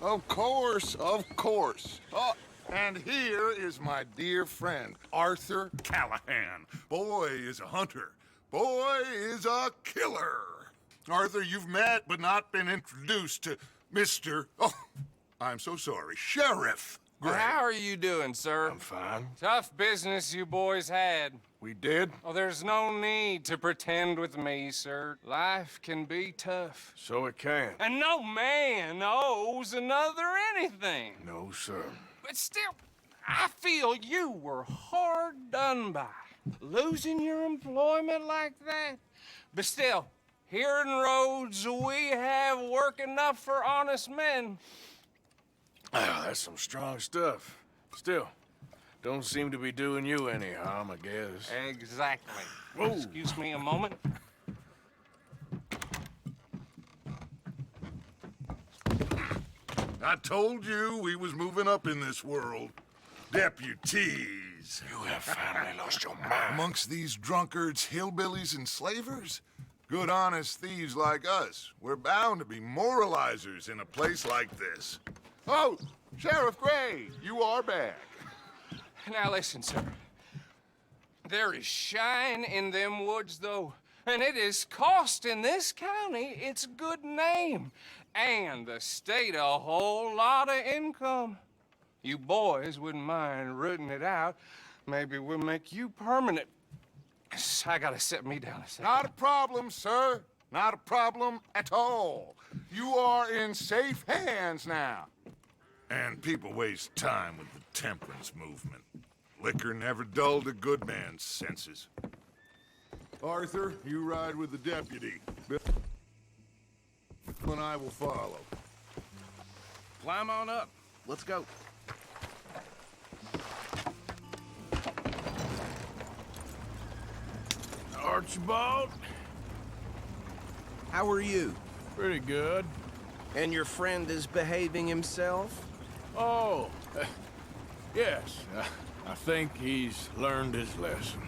Of course, of course. Oh, and here is my dear friend, Arthur Callahan. Boy is a hunter. Boy is a killer. Arthur, you've met but not been introduced to Mr. Oh, I'm so sorry, Sheriff Gray. How are you doing, sir? I'm fine. Tough business you boys had. We did? Oh, there's no need to pretend with me, sir. Life can be tough. So it can. And no man owes another anything. No, sir. But still, I feel you were hard done by. Losing your employment like that. But still, here in Rhodes, we have work enough for honest men. Ah, that's some strong stuff. Still, don't seem to be doing you any harm, I guess. Exactly. Whoa. Excuse me a moment. I told you we was moving up in this world. Deputies. You have finally lost your mind. Amongst these drunkards, hillbillies, and slavers? Good honest thieves like us. We're bound to be moralizers in a place like this. Oh, Sheriff Gray, you are back. Now listen, sir. There is shine in them woods, though, and it is costing this county its good name, and the state a whole lot of income. You boys wouldn't mind rooting it out. Maybe we'll make you permanent. I gotta sit me down a second. Not a problem, sir. Not a problem at all. You are in safe hands now. And people waste time with the temperance movement. Liquor never dulled a good man's senses. Arthur, you ride with the deputy. Bill and I will follow. Climb on up. Let's go. Archibald? How are you? Pretty good. And your friend is behaving himself? Oh, yes. I think he's learned his lesson.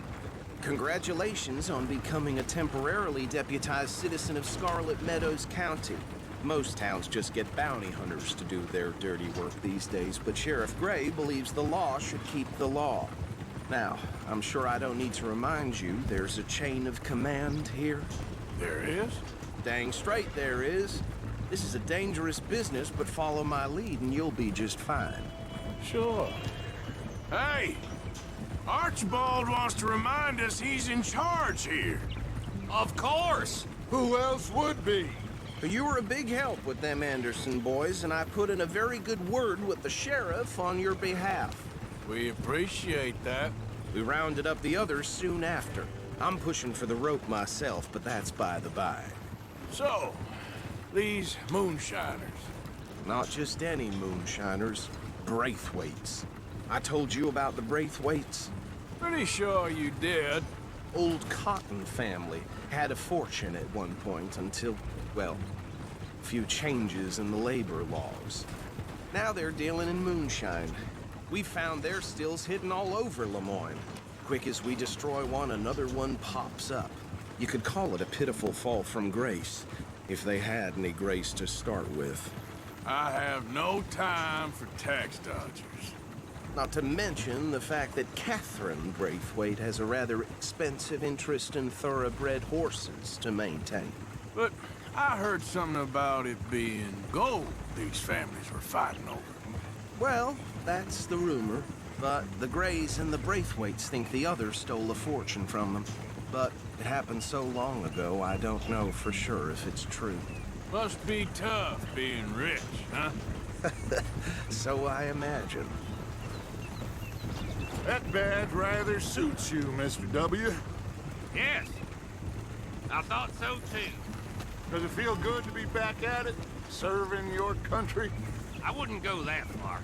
Congratulations on becoming a temporarily deputized citizen of Scarlet Meadows County. Most towns just get bounty hunters to do their dirty work these days, but Sheriff Gray believes the law should keep the law. Now, I'm sure I don't need to remind you there's a chain of command here. There is? Dang straight there is. This is a dangerous business, but follow my lead and you'll be just fine. Sure. Hey! Archibald wants to remind us he's in charge here. Of course! Who else would be? You were a big help with them Anderson boys, and I put in a very good word with the sheriff on your behalf. We appreciate that. We rounded up the others soon after. I'm pushing for the rope myself, but that's by the by. So, these moonshiners. Not just any moonshiners, Braithwaites. I told you about the Braithwaites? Pretty sure you did. Old Cotton family had a fortune at one point until, well, a few changes in the labor laws. Now they're dealing in moonshine. We found their stills hidden all over Lemoyne. Quick as we destroy one, another one pops up. You could call it a pitiful fall from grace, if they had any grace to start with. I have no time for tax dodgers. Not to mention the fact that Catherine Braithwaite has a rather expensive interest in thoroughbred horses to maintain. But I heard something about it being gold these families were fighting over. Well, that's the rumor. But the Grays and the Braithwaites think the others stole a fortune from them. But it happened so long ago, I don't know for sure if it's true. Must be tough being rich, huh? So I imagine. That badge rather suits you, Mr. W. Yes, I thought so too. Does it feel good to be back at it, serving your country? I wouldn't go that far.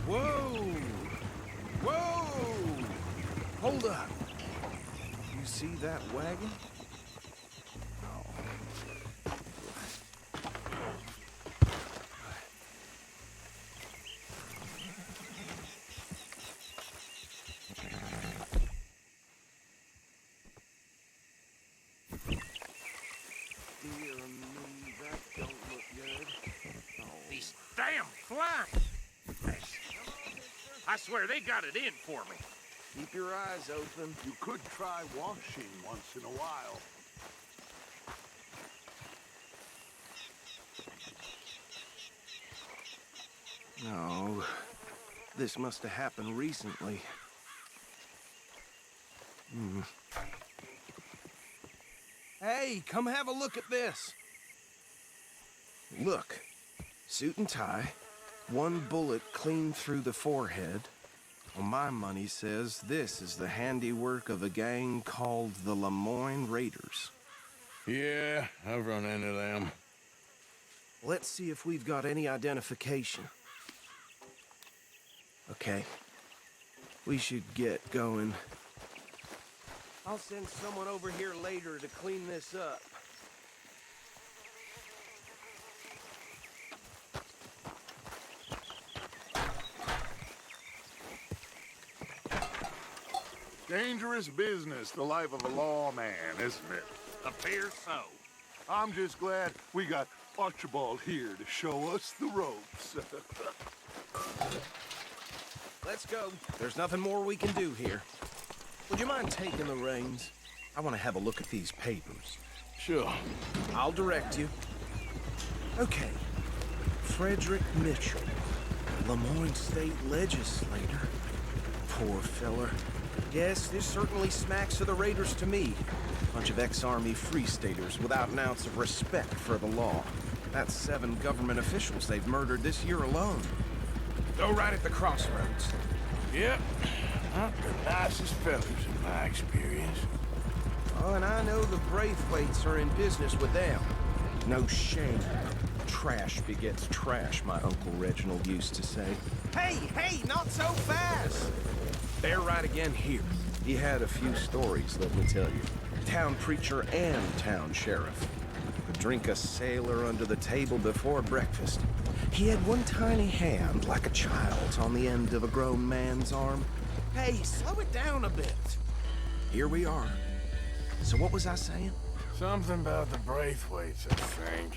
Whoa! Whoa! Hold up. You see that wagon? Dear me, that I swear they got it in for me. Keep your eyes open. You could try washing once in a while. No, this must have happened recently. Hey, come have a look at this. Look, suit and tie, one bullet clean through the forehead. Well, my money says this is the handiwork of a gang called the Lemoyne Raiders. Yeah, I've run into them. Let's see if we've got any identification. Okay. We should get going. I'll send someone over here later to clean this up. Dangerous business, the life of a lawman, isn't it? Appears so. I'm just glad we got Archibald here to show us the ropes. Let's go. There's nothing more we can do here. Would you mind taking the reins? I want to have a look at these papers. Sure. I'll direct you. Okay. Frederick Mitchell, Lemoyne State Legislator. Poor feller. Yes, this certainly smacks of the Raiders to me. Bunch of ex-Army Free Staters without an ounce of respect for the law. That's 7 government officials they've murdered this year alone. Go right at the crossroads. Yep. Not the nicest fellas in my experience. Oh, and I know the Braithwaites are in business with them. No shame. Trash begets trash, my Uncle Reginald used to say. Hey, hey, not so fast! They're right again here. He had a few stories, let me tell you. Town preacher and town sheriff. Could drink a sailor under the table before breakfast. He had one tiny hand, like a child's, on the end of a grown man's arm. Hey, slow it down a bit. Here we are. So what was I saying? Something about the Braithwaites, I think.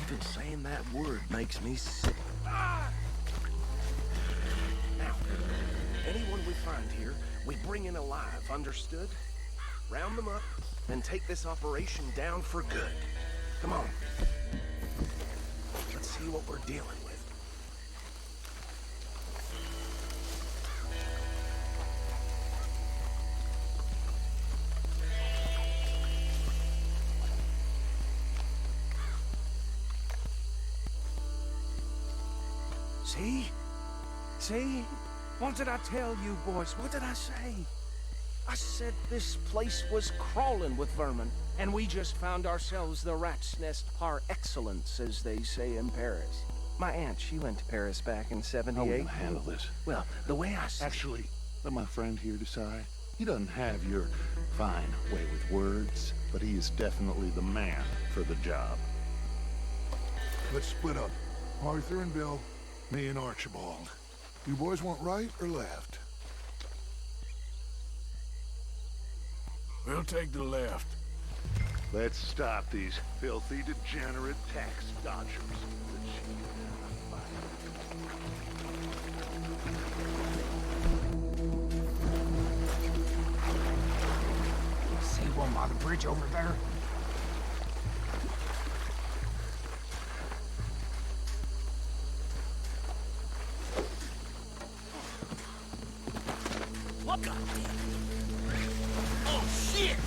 Even saying that word makes me sick. Now, anyone we find here, we bring in alive, understood? Round them up, and take this operation down for good. Come on. Let's see what we're dealing with. See? See? What did I tell you, boys? What did I say? I said this place was crawling with vermin, and we just found ourselves the rat's nest par excellence, as they say in Paris. My aunt, she went to Paris back in How we '78. gonna handle this? Well, the way I see Actually, let my friend here decide. He doesn't have your fine way with words, but he is definitely the man for the job. Let's split up. Arthur and Bill, me and Archibald. You boys want right or left? We'll take the left. Let's stop these filthy, degenerate tax dodgers. See one by the bridge over there? What the? Oh, shit!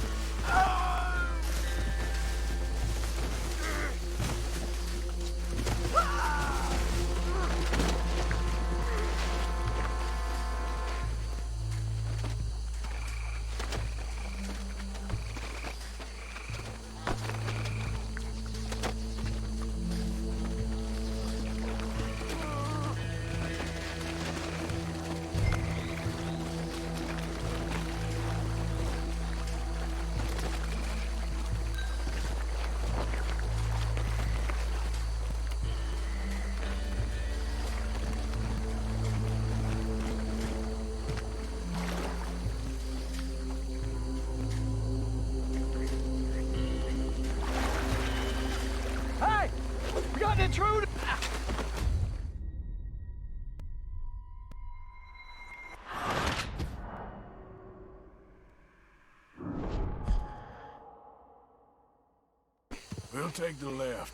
We'll take the left.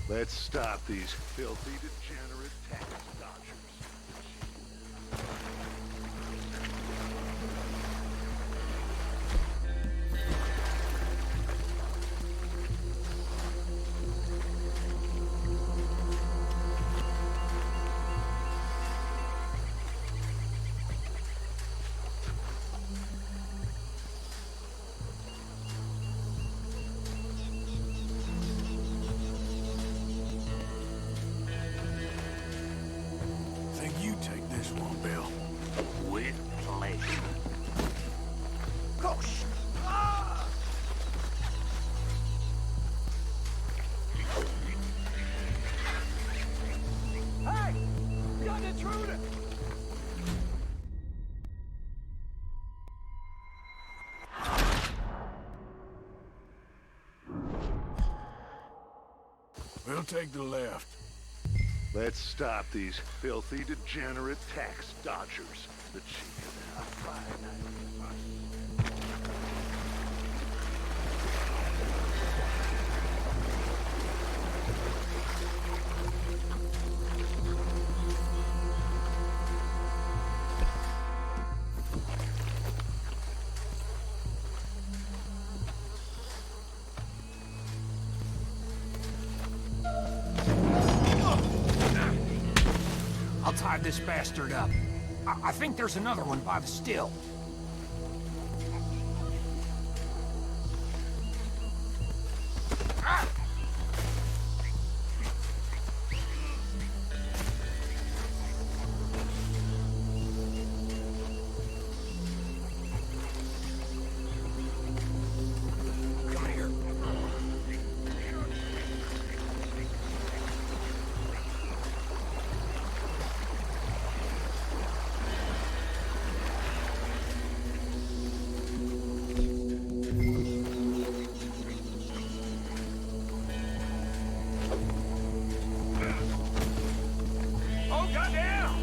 Let's stop these filthy, degenerate tax dodgers. Think you take this one, Bill. With pleasure. Gosh! Hey! We got an intruder! We'll take the left. Let's stop these filthy, degenerate tax dodgers. The chief of the I'll tie this bastard up. I think there's another one by the still. Come here. Oh, goddamn!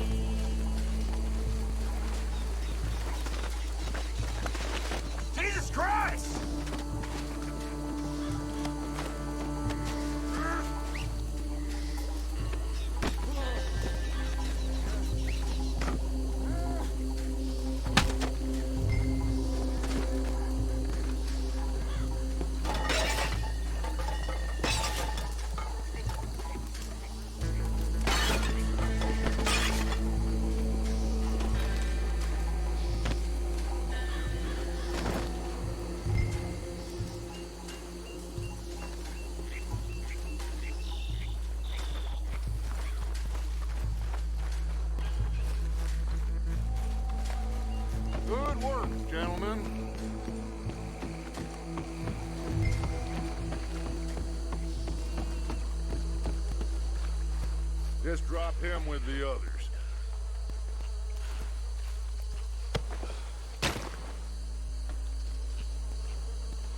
Jesus Christ! Good work, gentlemen. Just drop him with the others.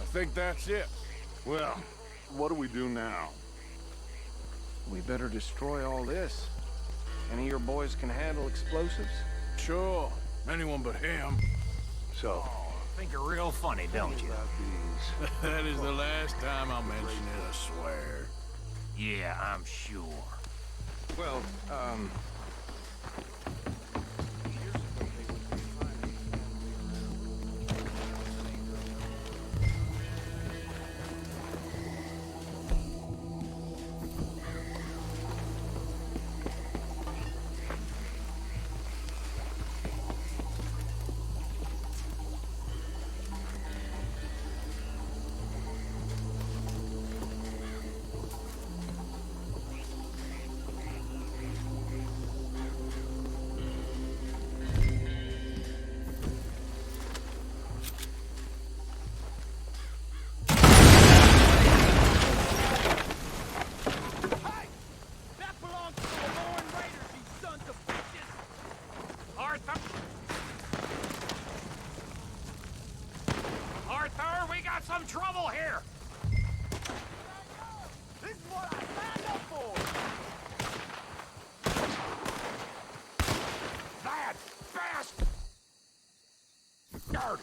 I think that's it. Well, what do we do now? We better destroy all this. Any of your boys can handle explosives? Sure. Anyone but him. So, Think you're real funny, don't you? about these. That is the last time I mention it, I swear. Yeah, I'm sure. Well, Arthur, we got some trouble here! This is what I signed up for! That fast! Guard!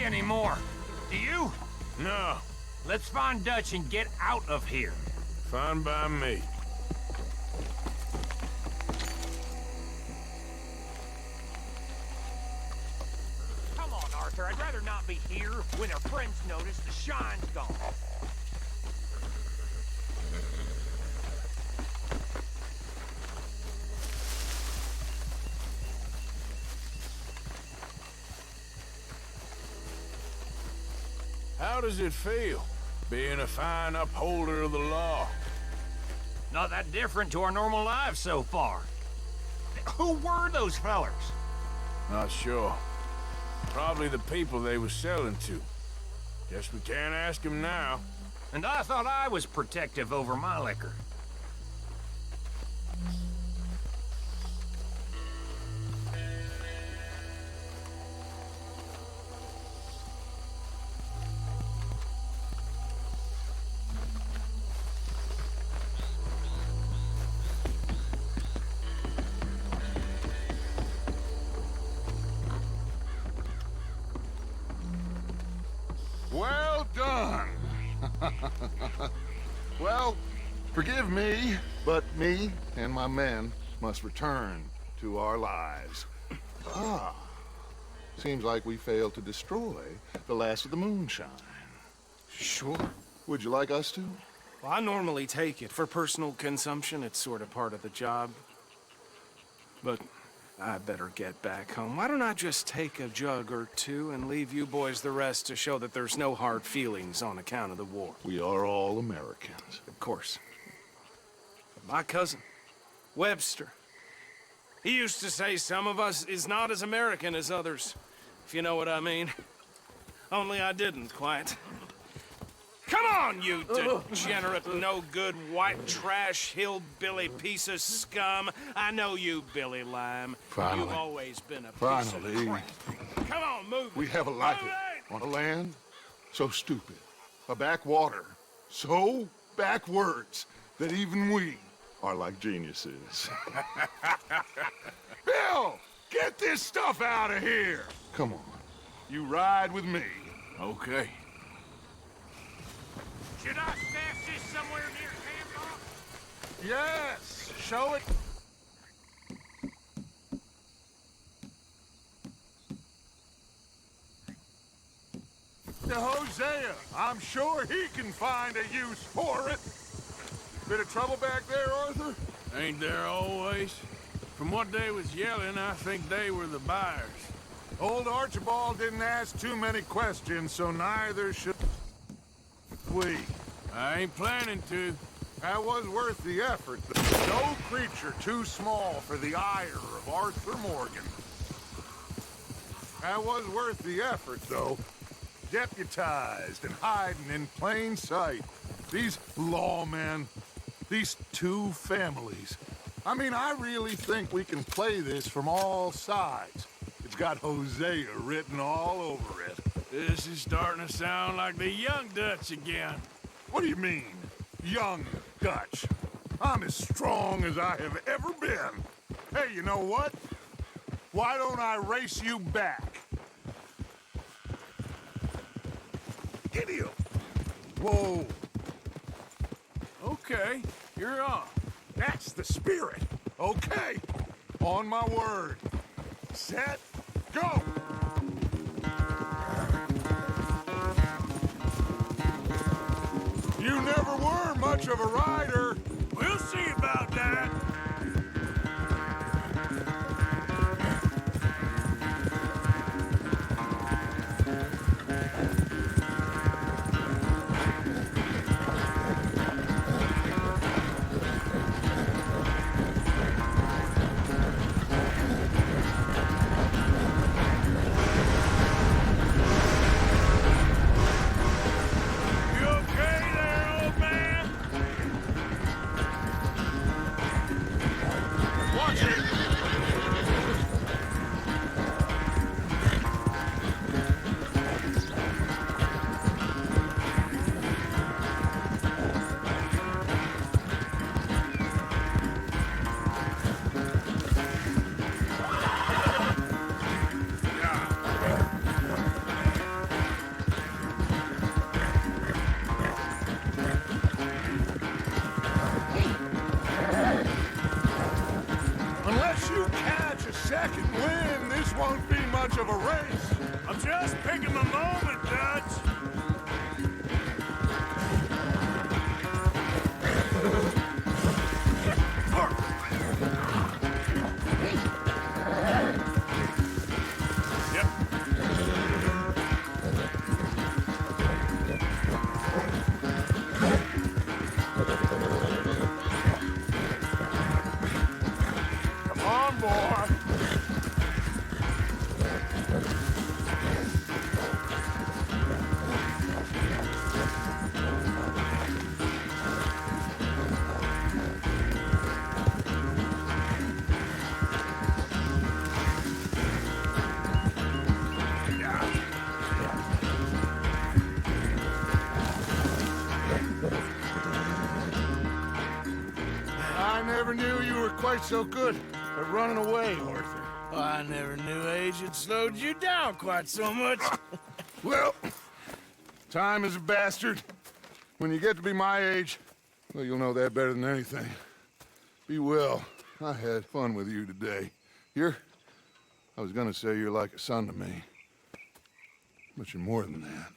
see any more. Do you? No, Let's find Dutch and get out of here. fine by me. Come on, Arthur. I'd rather not be here when our friends notice the shine's gone. How does it feel, being a fine upholder of the law? Not that different to our normal lives so far. Who were those fellers? Not sure. Probably the people they was selling to. Guess we can't ask them now. And I thought I was protective over my liquor. Well done. Well, forgive me, but me and my men must return to our lives. Ah, seems like we failed to destroy the last of the moonshine. Sure. Would you like us to? Well, I normally take it. For personal consumption, it's sort of part of the job. But I better get back home. Why don't I just take a jug or two and leave you boys the rest to show that there's no hard feelings on account of the war? We are all Americans. Of course. But my cousin, Webster, he used to say some of us is not as American as others, if you know what I mean. Only I didn't quite. Come on, you degenerate, no-good, white trash, hillbilly piece of scum. I know you, Billy Lime. Finally. You've always been a piece Finally. of crap. Come on, move We it. have a life Move it! on a land so stupid, a backwater so backwards that even we are like geniuses. Bill, get this stuff out of here. Come on, you ride with me. Okay. Should I stash this somewhere near camp, Doc? Yes, show it. To Hosea, I'm sure he can find a use for it. Bit of trouble back there, Arthur? Ain't there always? From what they was yelling, I think they were the buyers. Old Archibald didn't ask too many questions, so neither should we. I ain't planning to. That was worth the effort. There's no creature too small for the ire of Arthur Morgan. That was worth the effort, though. Deputized and hiding in plain sight. These lawmen, these two families. I mean, I really think we can play this from all sides. It's got Hosea written all over it. This is starting to sound like the young Dutch again. What do you mean, young Dutch? I'm as strong as I have ever been. Hey, you know what? Why don't I race you back? Giddy up. Whoa. Okay, you're on. That's the spirit. Okay. On my word. Set. Go. You never were much of a rider. We'll see about that. You okay there, old man? second win, this won't be much of a race. I'm just picking my moment, Dutch. Come on, boy. I never knew you were quite so good at running away, Arthur. Well, I never knew age had slowed you down quite so much. Well, time is a bastard. When you get to be my age, well, you'll know that better than anything. Be well. I had fun with you today. I was gonna say you're like a son to me. But you're more than that.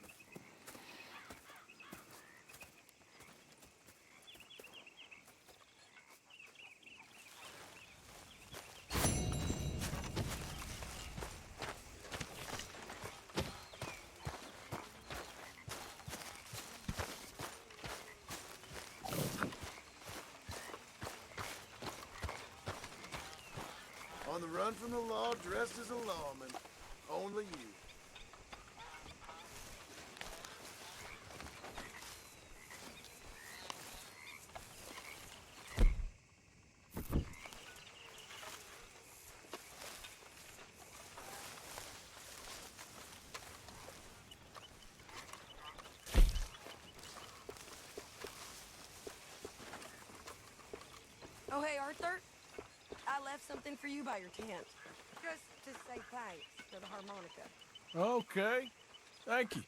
On the run from the law, dressed as a lawman. Only you. Oh, hey, Arthur. I left something for you by your tent. Just to say thanks for the harmonica. Okay. Thank you.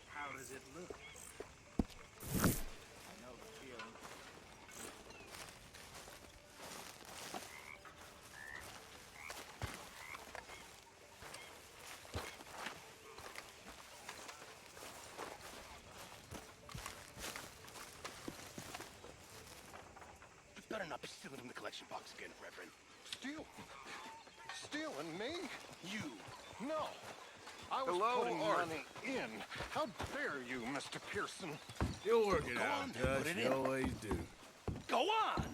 How does it look? I know the feeling. You better not be stealing from the collection box again, Reverend. Stealing me? You. No. I was putting money in. How dare you, Mr. Pearson? You'll work it Go out, on, Dutch. put it You in. always do. Go on!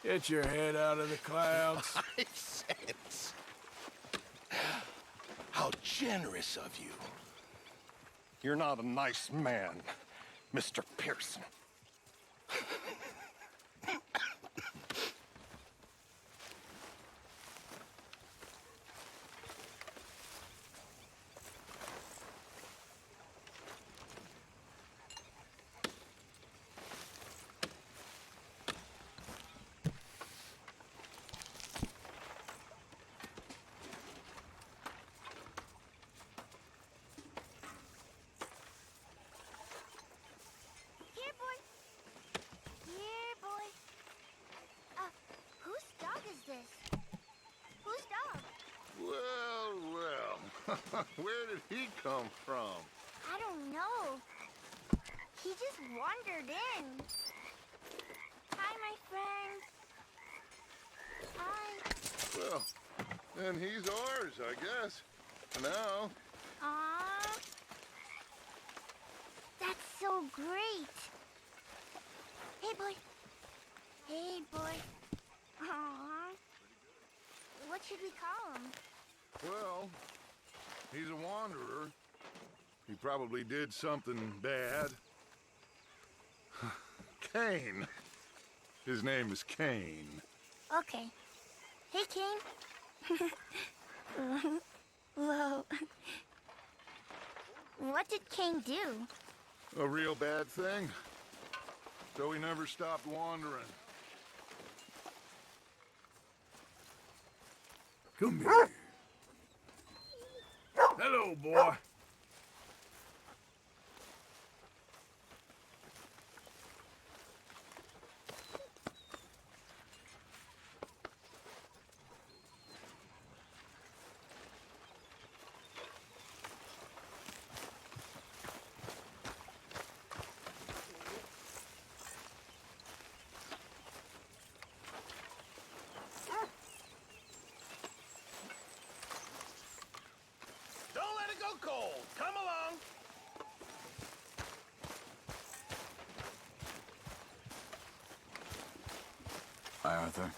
Get your head out of the clouds. I said. How generous of you. You're not a nice man, Mr. Pearson. Here, boy. Here, boy. Whose dog is this? Whose dog? Well. Where did he come from? I don't know. He just wandered in. Hi, my friend. Hi. Well, then he's ours, I guess. For now. Aww. That's so great. Hey, boy. Hey, boy. Aww. What should we call him? Well, he's a wanderer, He probably did something bad. Kane. His name is Kane. Okay. Hey, Kane. Whoa. What did Kane do? A real bad thing. So he never stopped wandering. Come here. Hello, boy. Don't let it go cold. Come along. Hi, Arthur.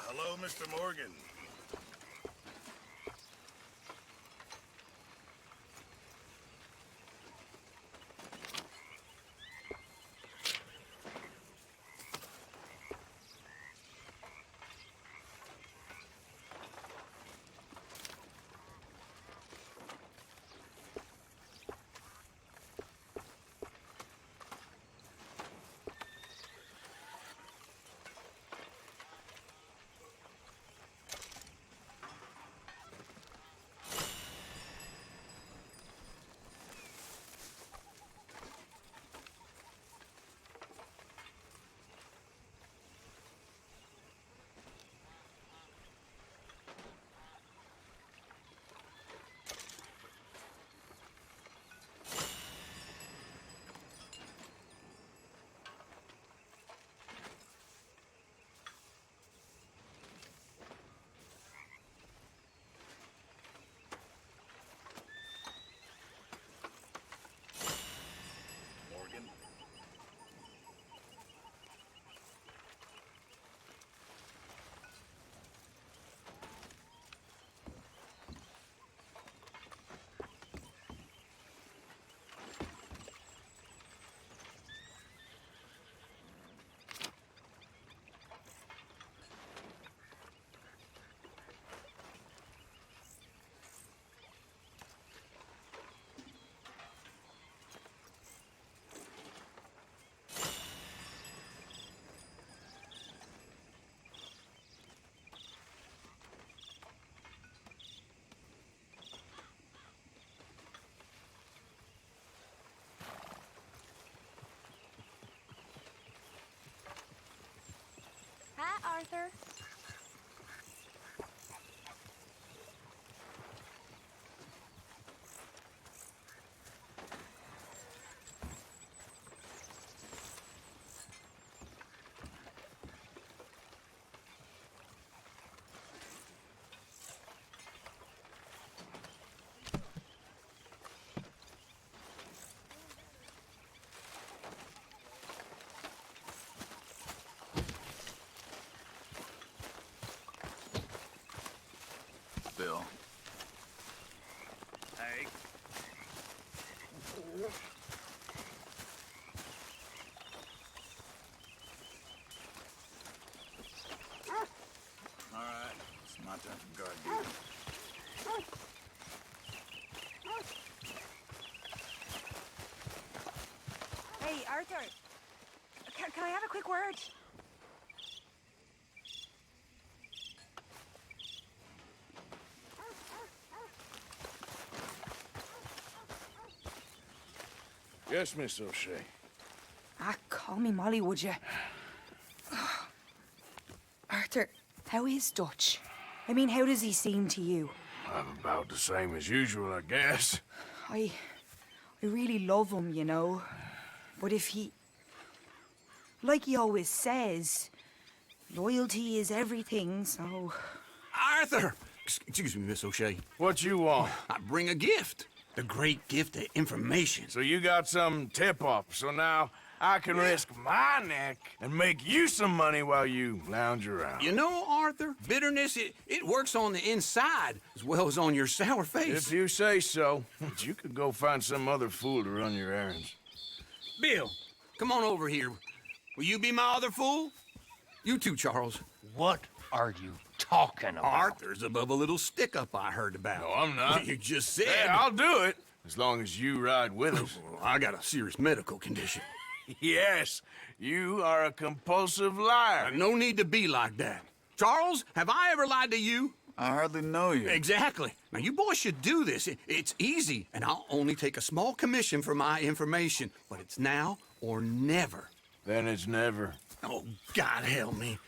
Hello, Mr. Morgan. Morgan. Hi, Arthur. Bill. Hey. All right. It's my turn for guard duty. Hey, Arthur. Can I have a quick word? Yes, Miss O'Shea. Ah, call me Molly, would you? Arthur, how is Dutch? I mean, how does he seem to you? I'm about the same as usual, I guess. I I really love him, you know. But if he... Like he always says, loyalty is everything, so... Arthur! Excuse me, Miss O'Shea. What you want? I bring a gift. The great gift of information. So you got some tip-off, so now I can risk my neck and make you some money while you lounge around. You know, Arthur, bitterness, it works on the inside as well as on your sour face. If you say so, you could go find some other fool to run your errands. Bill, come on over here. Will you be my other fool? You too, Charles. What are you talking about? Arthur's above a little stick-up I heard about. No, I'm not. You just said... Hey, I'll do it, as long as you ride with us. I got a serious medical condition. Yes, you are a compulsive liar. No need to be like that. Charles, have I ever lied to you? I hardly know you. Exactly. Now, you boys should do this. It's easy, and I'll only take a small commission for my information. But it's now or never. Then it's never. Oh, God help me.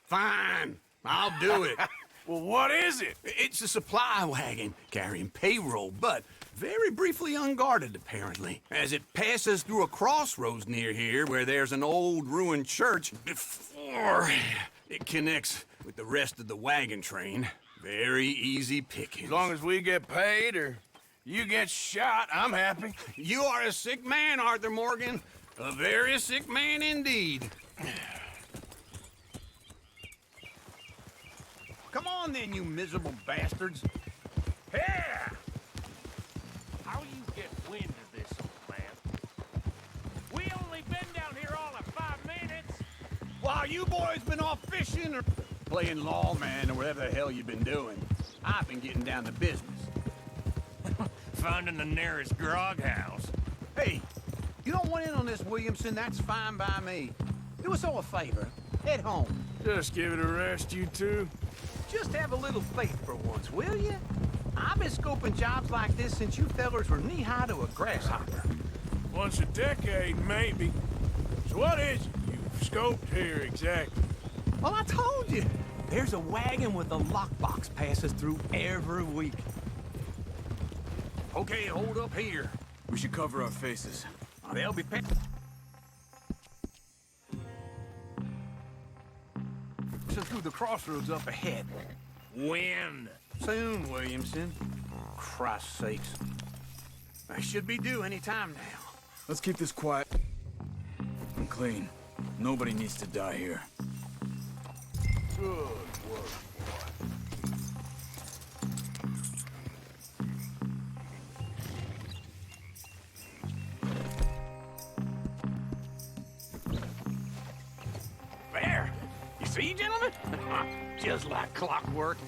Fine, I'll do it. Well, what is it? It's a supply wagon carrying payroll, but very briefly unguarded, apparently. As it passes through a crossroads near here where there's an old ruined church before it connects with the rest of the wagon train. Very easy pickings. As long as we get paid or you get shot, I'm happy. You are a sick man, Arthur Morgan. A very sick man indeed. Come on then, you miserable bastards. Yeah! How you get wind of this, old man? We only been down here all of 5 minutes. While you boys been off fishing or playing lawman or whatever the hell you've been doing, I've been getting down to business. Finding the nearest grog house. Hey, you don't want in on this, Williamson, that's fine by me. Do us all a favor. Head home. Just give it a rest, you two. Just have a little faith for once, will you? I've been scoping jobs like this since you fellers were knee-high to a grasshopper. Once a decade, maybe. So what is it you've scoped here exactly? Well, I told you. There's a wagon with a lockbox passes through every week. Okay, hold up here. We should cover our faces. They'll be through the crossroads up ahead. When? Soon, Williamson. Christ's sakes. I should be due any time now. Let's keep this quiet and clean. Nobody needs to die here. Good work, boy. There! You see, gentlemen? Just like clockwork.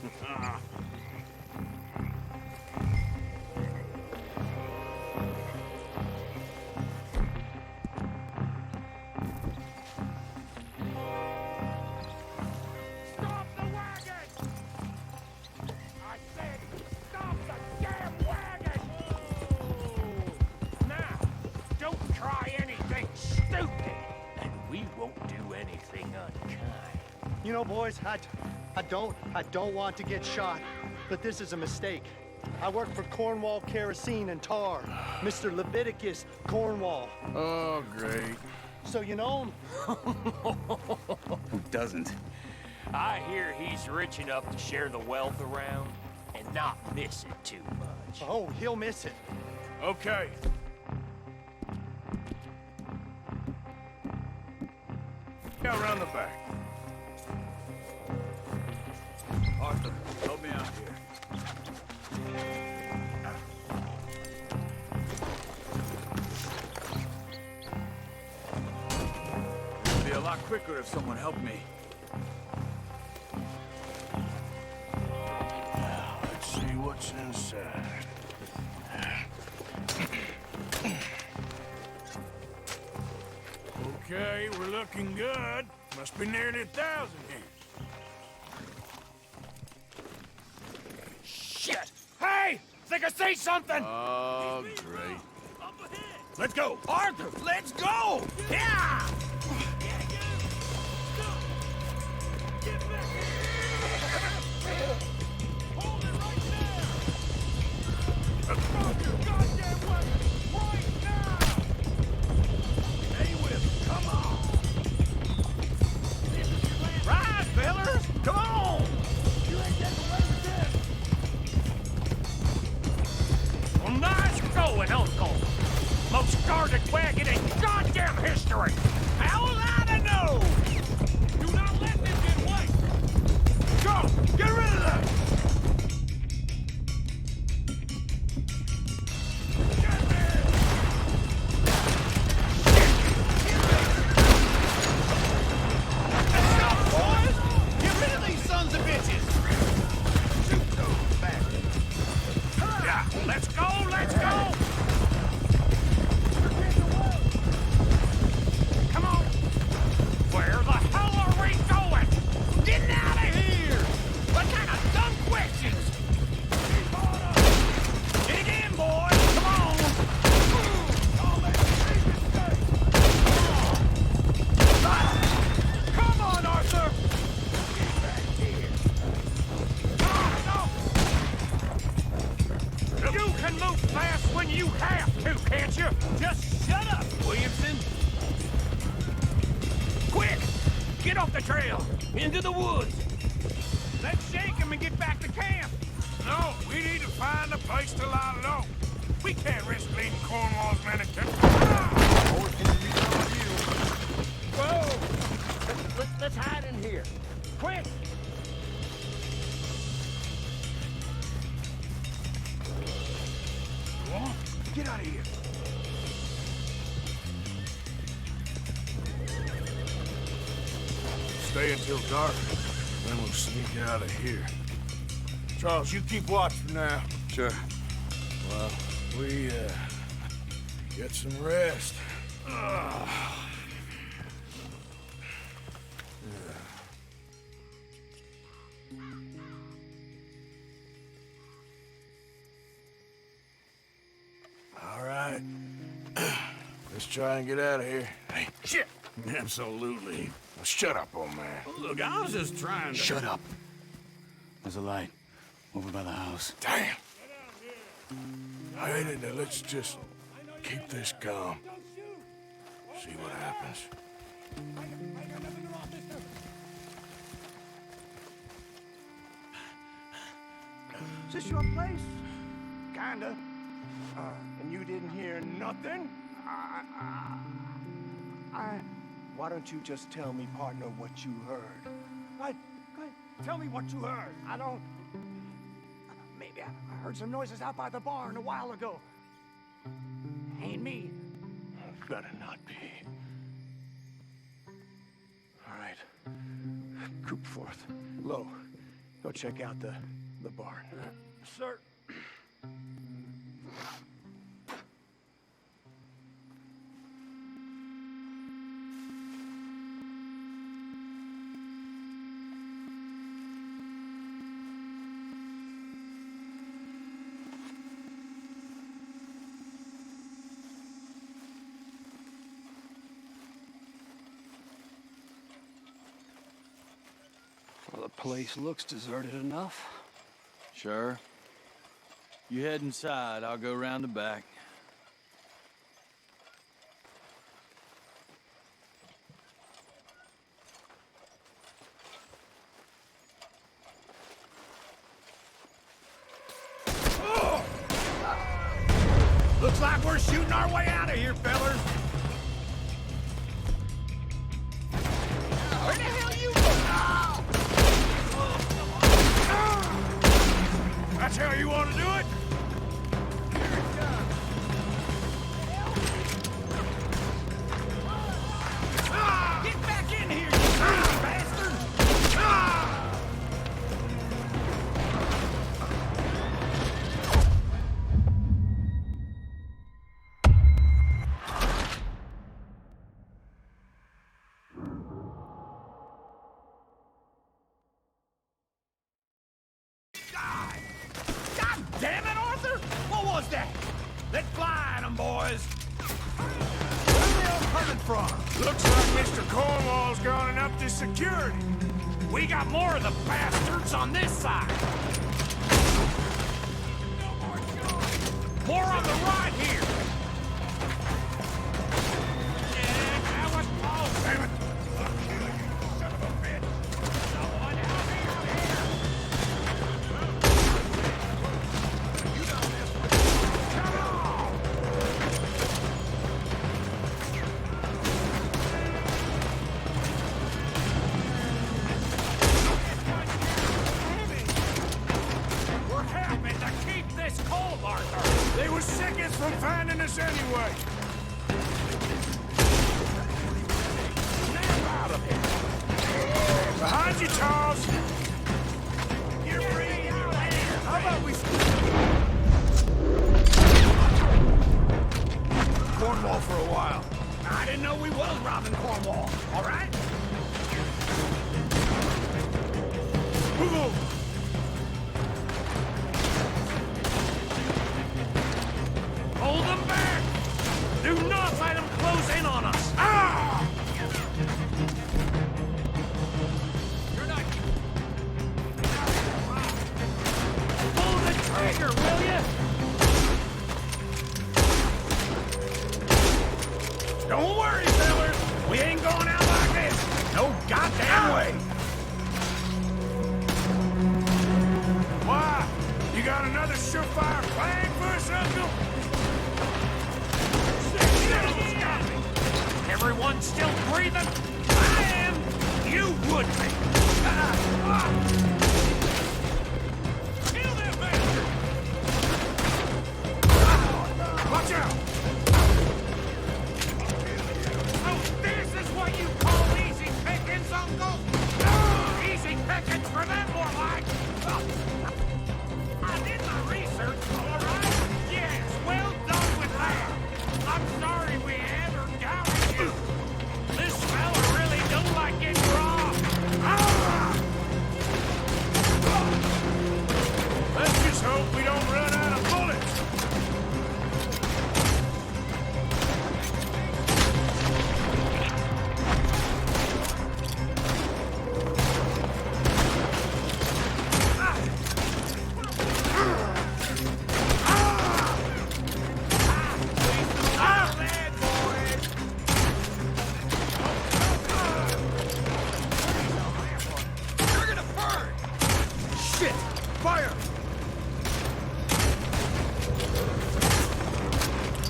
Stop the wagon! I said, stop the damn wagon! Now, don't try anything stupid, and we won't do anything unkind. You know, boys, I don't want to get shot, but this is a mistake. I work for Cornwall Kerosene and Tar, Mr. Leviticus Cornwall. Oh, great. So you know him? Who doesn't? I hear he's rich enough to share the wealth around and not miss it too much. Oh, he'll miss it. Okay. Now around the back. Arthur, help me out here. It'd be a lot quicker if someone helped me. Let's see what's inside. Okay, we're looking good. Must be nearly 1,000 here. Shit! Hey! Think I see something! Oh, great. Let's go! Arthur, let's go! Yeah! Hold it right there! fast when you have to, can't you? Just shut up, Williamson! Quick! Get off the trail! Into the woods! Let's shake him and get back to camp! No, we need to find a place to lie low. We can't risk leaving Cornwall's men at Whoa! Let's hide in here. Quick! Get out of here. Stay until dark, then we'll sneak out of here. Charles, you keep watch for now. Sure. Well, we, get some rest. All right. Let's try and get out of here. Hey, shit! Absolutely. Now shut up, old man. Look, I was just trying to... Shut up. There's a light over by the house. Damn! All right, now let's just keep this calm. See what happens. Is this your place? Kinda. And you didn't hear nothing? Why don't you just tell me, partner, what you heard? Go ahead. Tell me what you heard. I don't... Maybe I heard some noises out by the barn a while ago. Ain't me. Better not be. All right. Group forth. Low. Go check out the barn. Sir. Well, the place looks deserted enough. Sure. You head inside, I'll go round the back. Looks like we're shooting our way out of here, fellas. Where the hell you going? That's how you want to do it? Here it comes. Get back in here, you crazy bastard! God damn it, Arthur! What was that? Let's fly at 'em, boys! Where are they all coming from? Looks like Mr. Cornwall's gone and upped his security. We got more of the bastards on this side. More on the right here. Yeah, that was close. Damn it! Son of a bitch. Someone help me out here. You done messed with me. Come on. We're helping to keep this cold, Arthur. They were seconds from finding us anyway. Snap out of it. Behind you, Charles. You're free out of here. How about we... Cornwall for a while. I didn't know we was robbing Cornwall. All right? Move over. Hold them back! Do not let them close in on us! Ah! You're not... Don't worry, fellas. We ain't going out like this. No goddamn way. Why? You got another surefire plan for us, Uncle? Everyone still breathing? I am. You would be. Kill that bastard! Watch out! Oh, this is what you call easy pickings, Uncle? Easy pickings for them, more like. I did my research, all right? Yes, well done with that. I'm sorry we ever doubted you. This fella really don't like getting raw. Let's just hope we don't run out of bullets. Fire!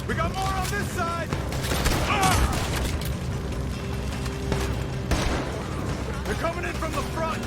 We got more on this side! They're coming in from the front!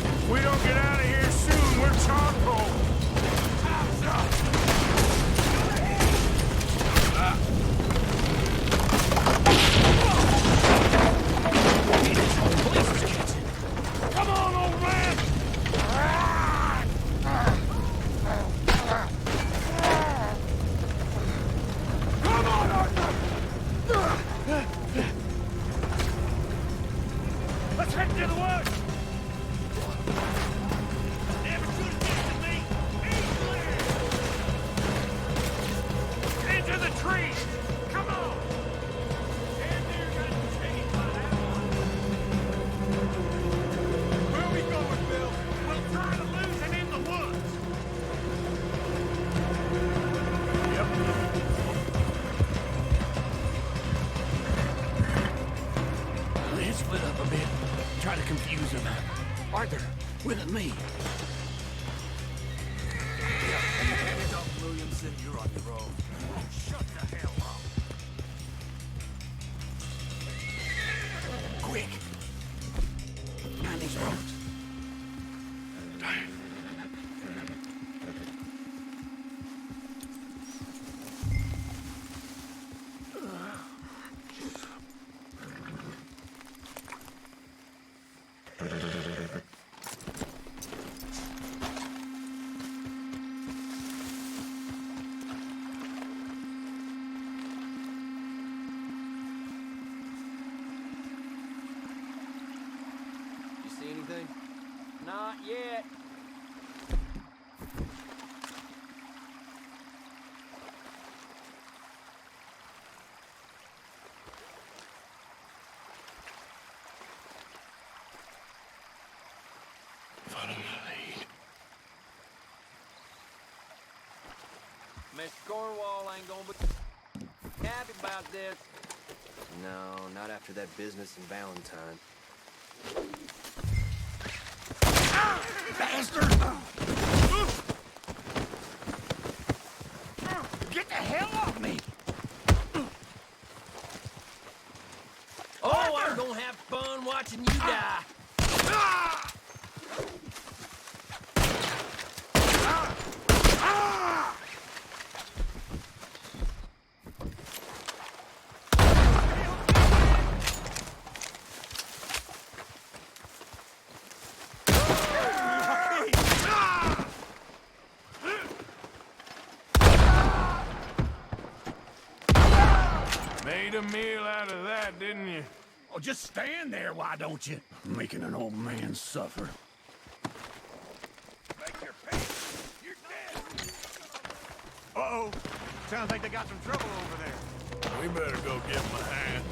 If we don't get out of here soon, we're charcoal. Time's up. Come on, old man! Come on, Arthur! Let's head to the woods! Never shoot against me! Into the trees! Come on! Where are we going, Bill? We'll try to lose it in the woods! Yep. Let's split up a bit. Try to confuse him. Arthur, with me. Williamson, you're on your own. Shut the hell up. Quick. Mind these ropes. See anything? Not yet. Follow my lead. Mr. Cornwall ain't gonna be happy about this. No, not after that business in Valentine. Bastard! Get the hell off me! Oh, I'm gonna have fun watching you die. Made a meal out of that, didn't you? Oh, just stand there, why don't you? Making an old man suffer. Make your peace. You're dead. Uh-oh. Sounds like they got some trouble over there. We better go give him a hand.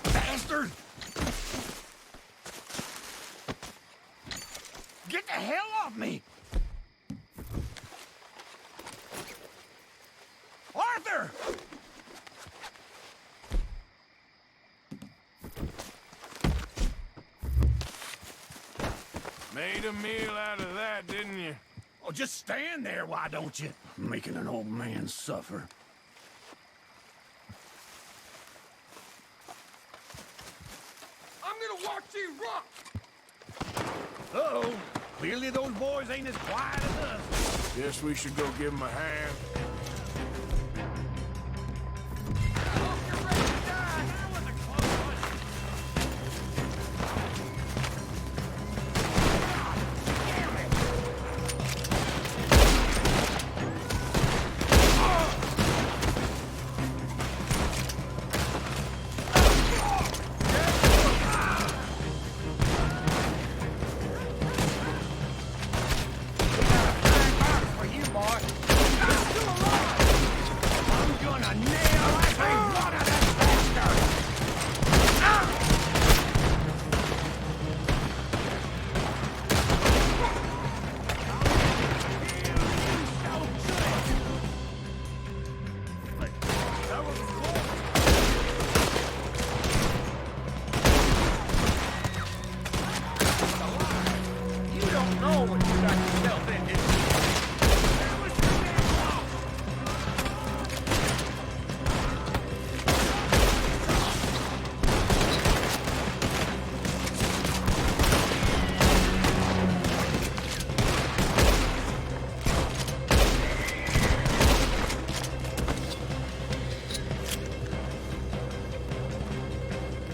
Bastard! Get the hell off me! Arthur! Made a meal out of that, didn't you? Oh, just stand there, why don't you? Making an old man suffer. I'm gonna watch you rot! Uh-oh. Clearly those boys ain't as quiet as us. Guess we should go give him a hand.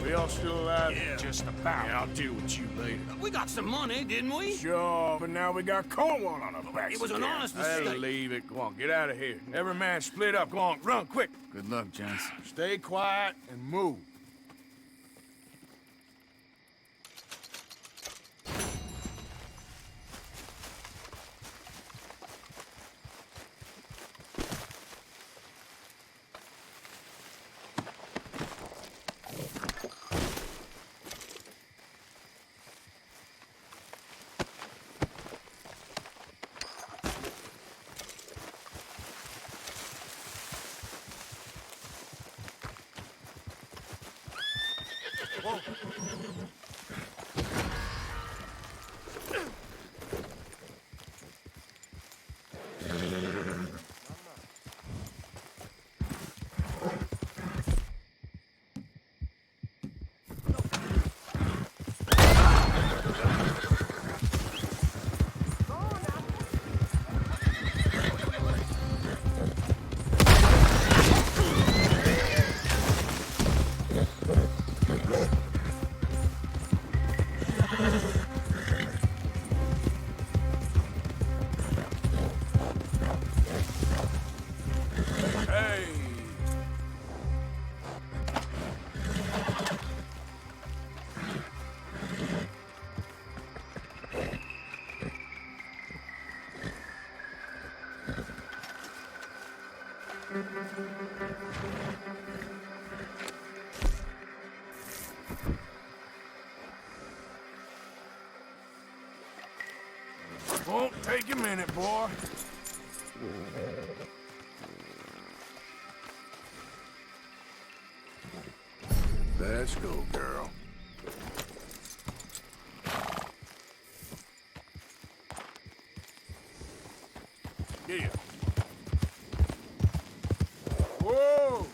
We all still alive? Yeah. Just about. Yeah, I'll deal with you later. We got some money, didn't we? Sure, but now we got Cornwall on our backs. It was an again. honest Hey, mistake. leave it. Come on, get out of here. Every man split up. Go on, run, quick. Good luck, gents. Stay quiet and move. Won't take a minute, boy. Let's go, girl. Yeah. Whoa!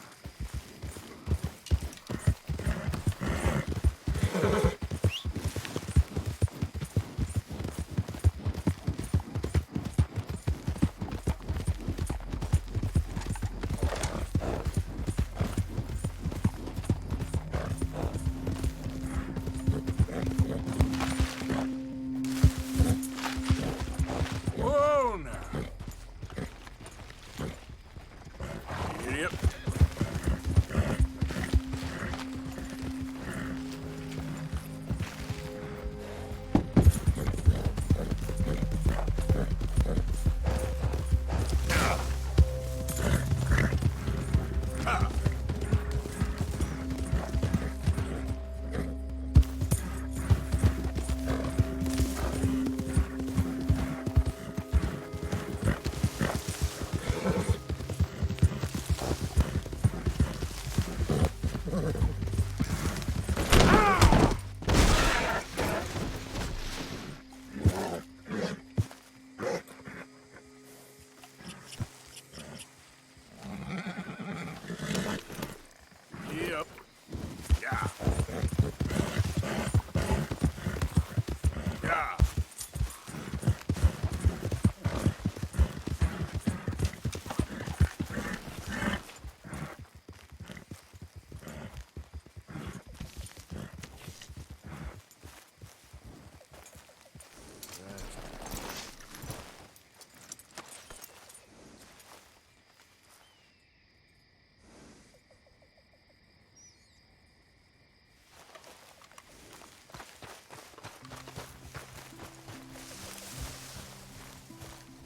Whoa now. Yep. Yep. Yeah. Yeah.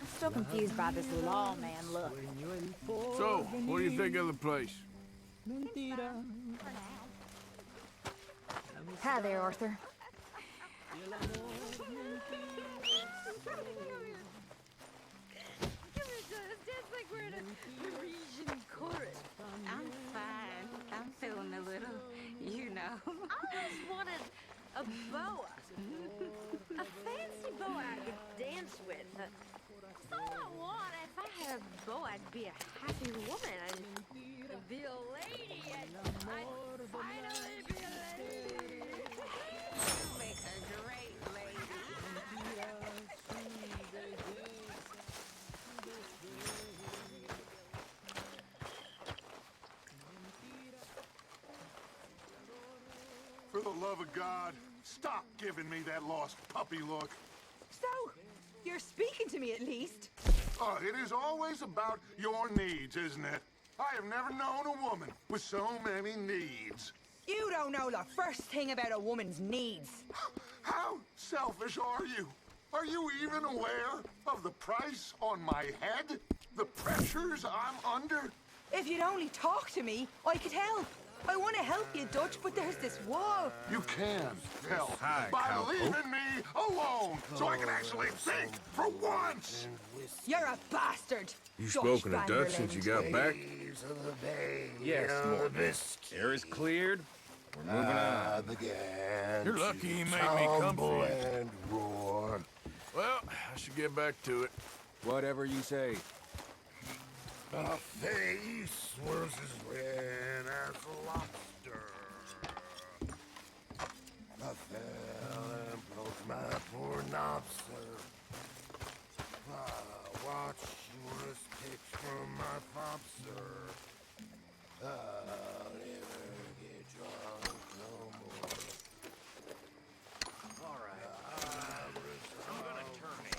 I'm still confused by this lawman look. So, what do you think of the place? Hi there, Arthur. I'm fine. I'm feeling a little, you know. I just wanted a boa. A fancy boa I could dance with. That's all I want. If I had a boa, I'd be a happy woman. I'd be a lady. I'd finally be a lady. You make a great lady. For the love of God, stop giving me that lost puppy look. So, you're speaking to me at least. Oh, it is always about your needs, isn't it? I have never known a woman with so many needs. You don't know the first thing about a woman's needs. How selfish are you? Are you even aware of the price on my head? The pressures I'm under? If you'd only talk to me, I could help. I want to help you, Dutch, but there's this wall. You can help by leaving me alone so I can actually think for once. You're a bastard. You spoken to Dutch since you got back? Yes, Morgan. Air is cleared. We're moving on. You're lucky he made me come for you. And roar. Well, I should get back to it. Whatever you say. A face was as red as a lobster. I fell and broke my poor knobster. I watched you picked from my popster. I'll never get drunk no more. All right. I'm gonna turn it.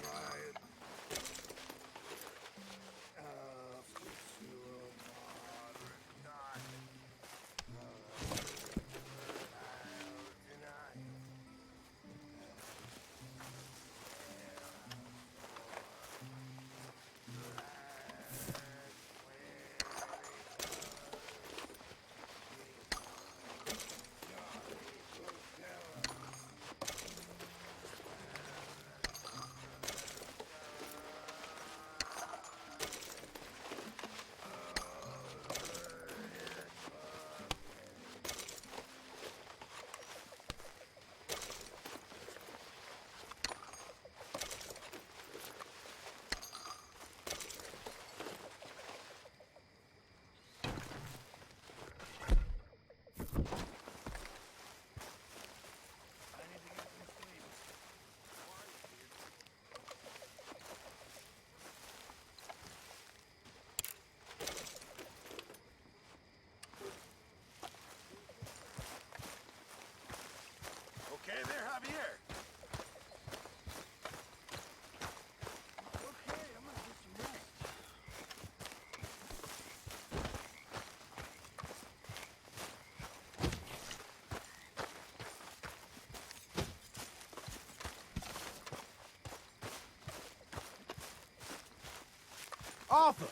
Arthur,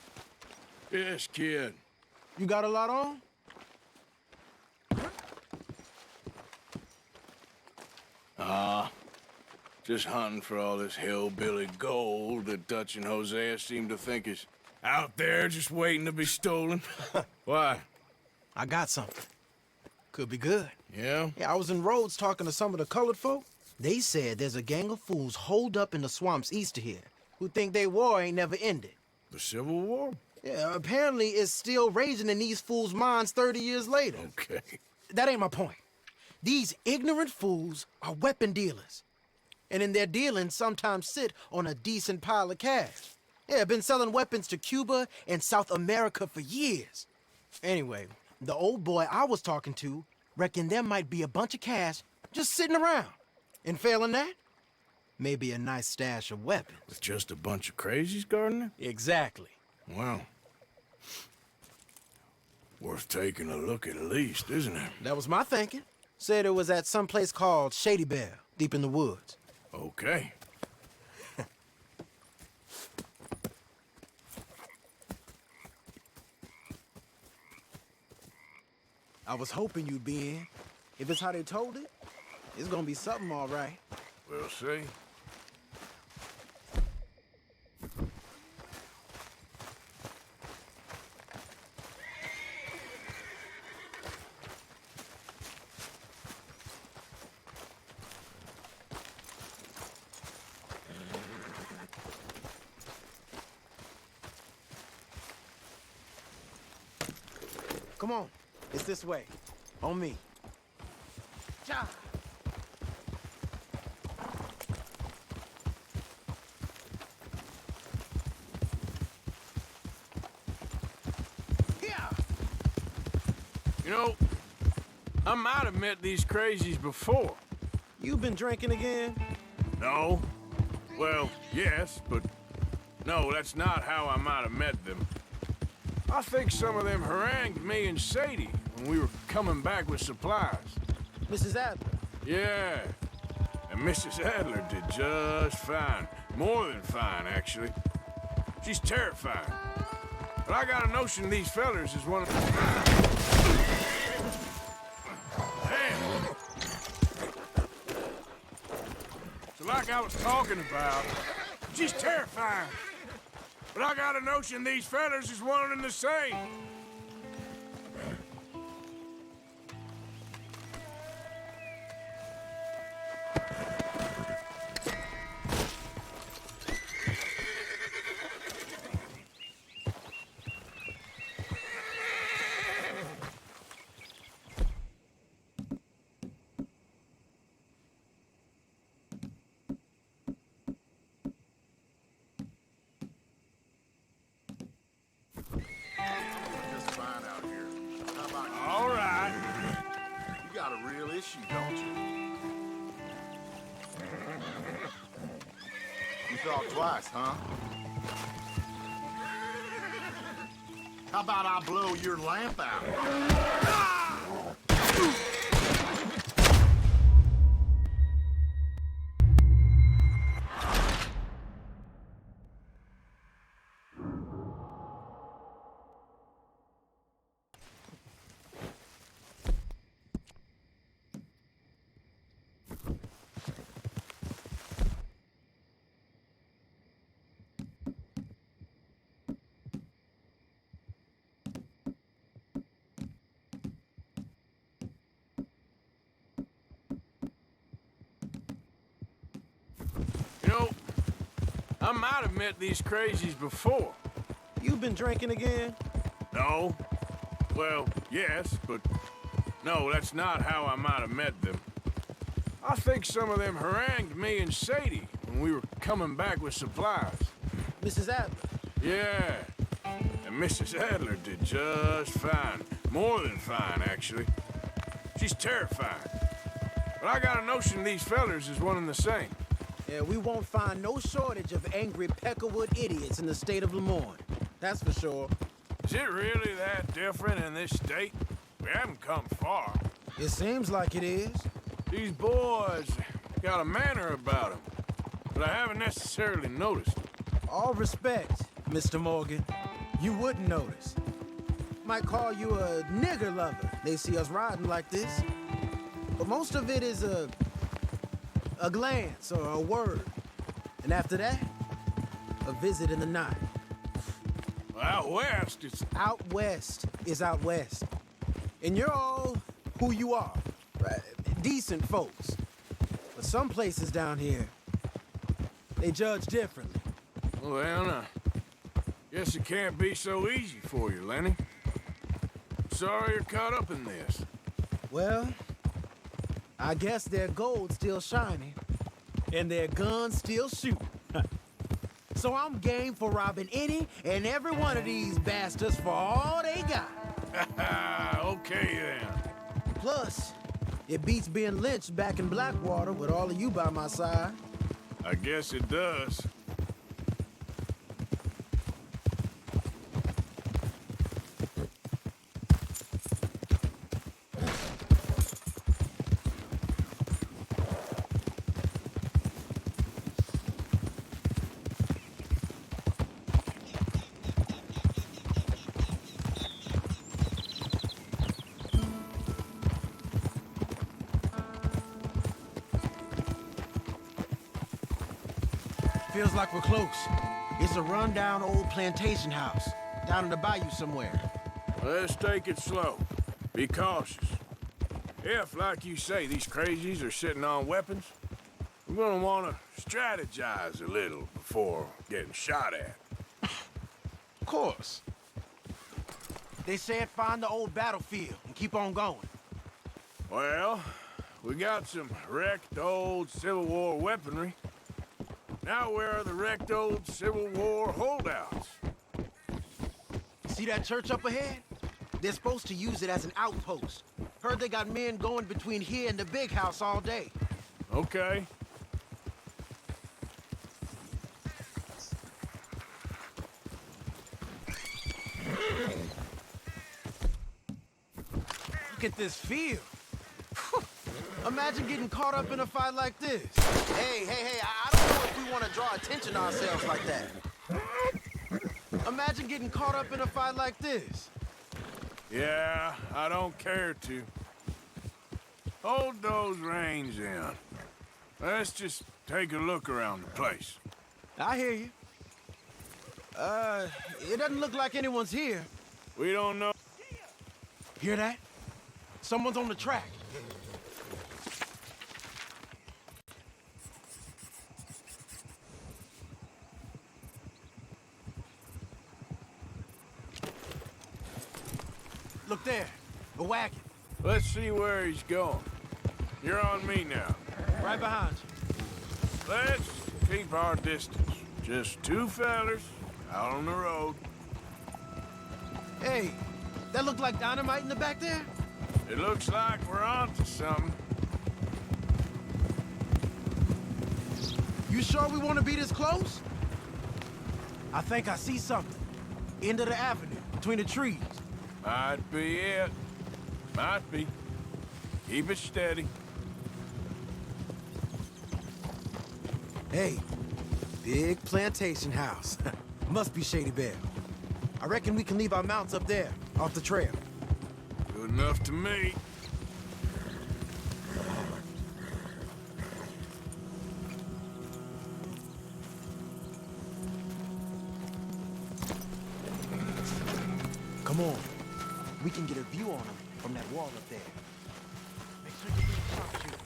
Yes, kid. you got a lot on? Just hunting for all this hillbilly gold that Dutch and Hosea seem to think is out there just waiting to be stolen. Why? I got something. Could be good. Yeah? Yeah, I was in Rhodes talking to some of the colored folk. They said there's a gang of fools holed up in the swamps east of here who think their war ain't never ended. The Civil War? Yeah, apparently it's still raging in these fools' minds 30 years later. Okay. That ain't my point. These ignorant fools are weapon dealers. And in their dealing, sometimes sit on a decent pile of cash. Yeah, been selling weapons to Cuba and South America for years. Anyway, the old boy I was talking to reckoned there might be a bunch of cash just sitting around. And failing that, maybe a nice stash of weapons. With just a bunch of crazies guarding it? Exactly. Well, worth taking a look at least, isn't it? That was my thinking. Said it was at some place called Shady Bell, deep in the woods. Okay. I was hoping you'd be in. If it's how they told it, it's gonna be something all right. We'll see. Come on, it's this way. On me. Ja. Yeah. You know, I might have met these crazies before. You been drinking again? No. Well, yes, but no, that's not how I might have met them. I think some of them harangued me and Sadie when we were coming back with supplies. Mrs. Adler? Yeah. And Mrs. Adler did just fine. More than fine, actually. She's terrifying. But I got a notion these fellers is one of... Damn! So like I was talking about, she's terrifying. But I got a notion these fellers is one and the same. Just fine out here. How about you? All right. You got a real issue, don't you? You thought twice, huh? How about I blow your lamp out? You know, I might have met these crazies before. You been drinking again? No. Well, yes, but no, that's not how I might have met them. I think some of them harangued me and Sadie when we were coming back with supplies. Mrs. Adler? Yeah. And Mrs. Adler did just fine. More than fine, actually. She's terrifying. But I got a notion these fellers is one and the same. Yeah, we won't find no shortage of angry Peckerwood idiots in the state of Lemoyne. That's for sure. Is it really that different in this state? We haven't come far. It seems like it is. These boys got a manner about them, but I haven't necessarily noticed. All respect, Mr. Morgan. You wouldn't notice. Might call you a nigger lover. They see us riding like this. But most of it is a glance or a word. And after that, a visit in the night. Out west, it's... Out west is out west. And you're all who you are. Right? Decent folks. But some places down here, they judge differently. Well, now, guess it can't be so easy for you, Lenny. Sorry you're caught up in this. Well, I guess their gold's still shining, and their guns still shoot. So I'm game for robbing any and every one of these bastards for all they got. Okay, then. Plus, it beats being lynched back in Blackwater with all of you by my side. I guess it does. Feels like we're close. It's a rundown old plantation house, down in the bayou somewhere. Let's take it slow. Be cautious. If, like you say, these crazies are sitting on weapons, we're gonna want to strategize a little before getting shot at. Of course. They said find the old battlefield and keep on going. Well, we got some wrecked old Civil War weaponry. Now where are the wrecked old Civil War holdouts? See that church up ahead? They're supposed to use it as an outpost. Heard they got men going between here and the big house all day. Okay. Look at this field. Imagine getting caught up in a fight like this. Hey, I don't know if we want to draw attention to ourselves like that. Imagine getting caught up in a fight like this. Yeah, I don't care to. Hold those reins in. Let's just take a look around the place. I hear you. It doesn't look like anyone's here. We don't know. Hear that? Someone's on the track. Look there, a wagon. Let's see where he's going. You're on me now. Right behind you. Let's keep our distance. Just two fellers out on the road. Hey, that look like dynamite in the back there? It looks like we're onto something. You sure we want to be this close? I think I see something. End of the avenue, between the trees. Might be it. Might be. Keep it steady. Hey, big plantation house. Must be Shady Bear. I reckon we can leave our mounts up there, off the trail. Good enough to me. Come on. We can get a view on them from that wall up there. Make sure you bring a sharpshooter.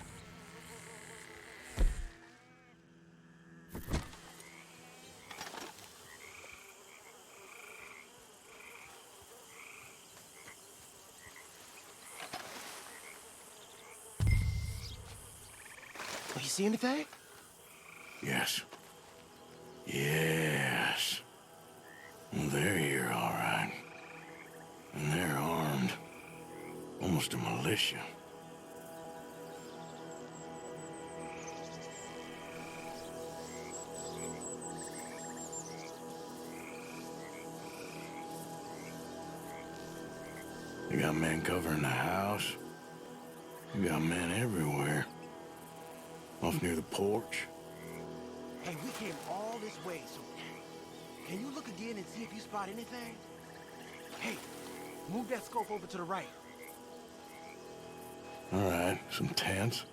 You see anything? Yes. Yes. They're here, all right. And they're armed. Almost a militia. You got men covering the house. You got men everywhere. Off near the porch. Hey, we came all this way, so Can you look again and see if you spot anything? Hey, move that scope over to the right. All right, some tents.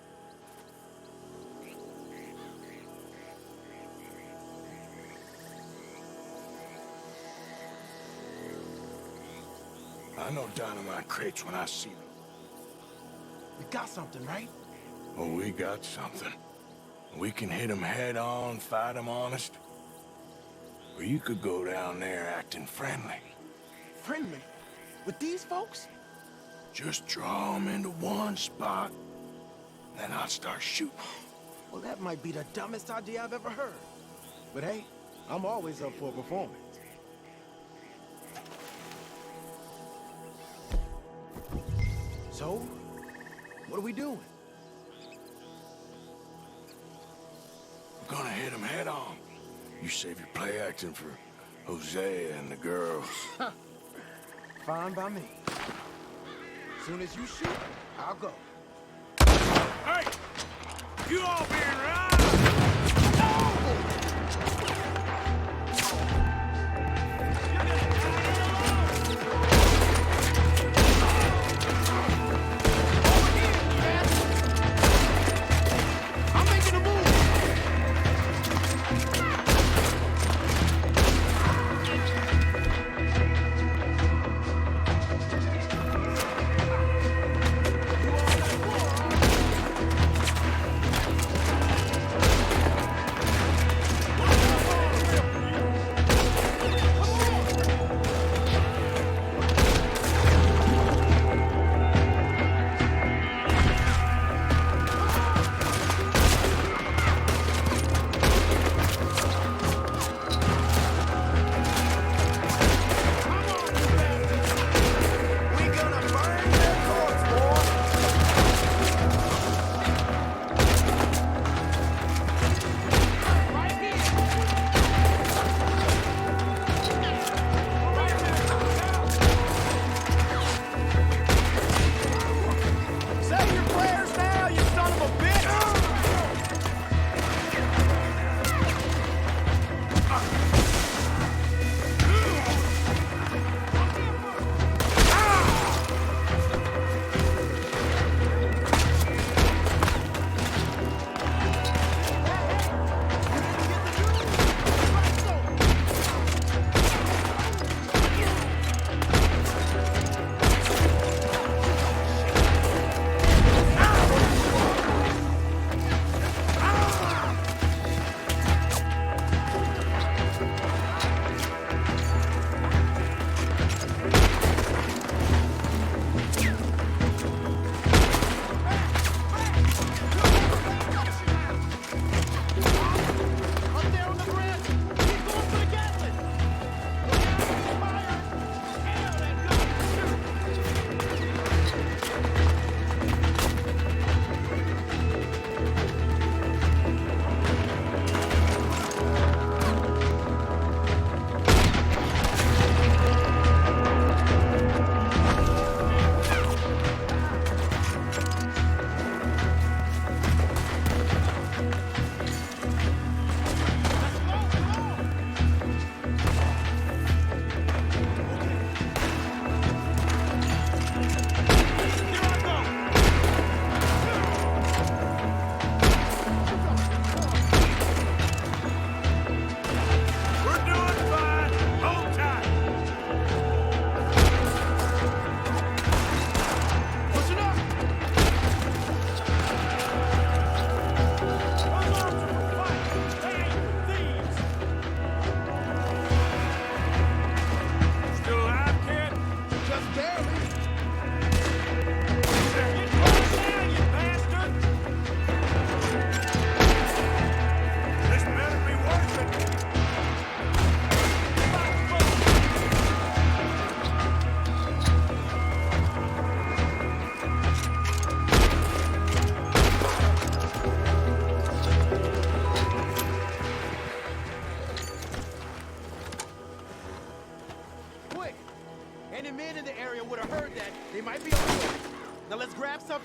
I know dynamite crates when I see them. We got something, right? Oh, we got something. We can hit them head on, fight them honest. Or you could go down there acting friendly. Friendly? With these folks? Just draw them into one spot, then I'll start shooting. Well, that might be the dumbest idea I've ever heard. But hey, I'm always up for a performance. So, what are we doing? We're gonna hit them head on. You save your play acting for Hosea and the girls. Fine by me. Soon as you shoot, I'll go. Hey! You all being right!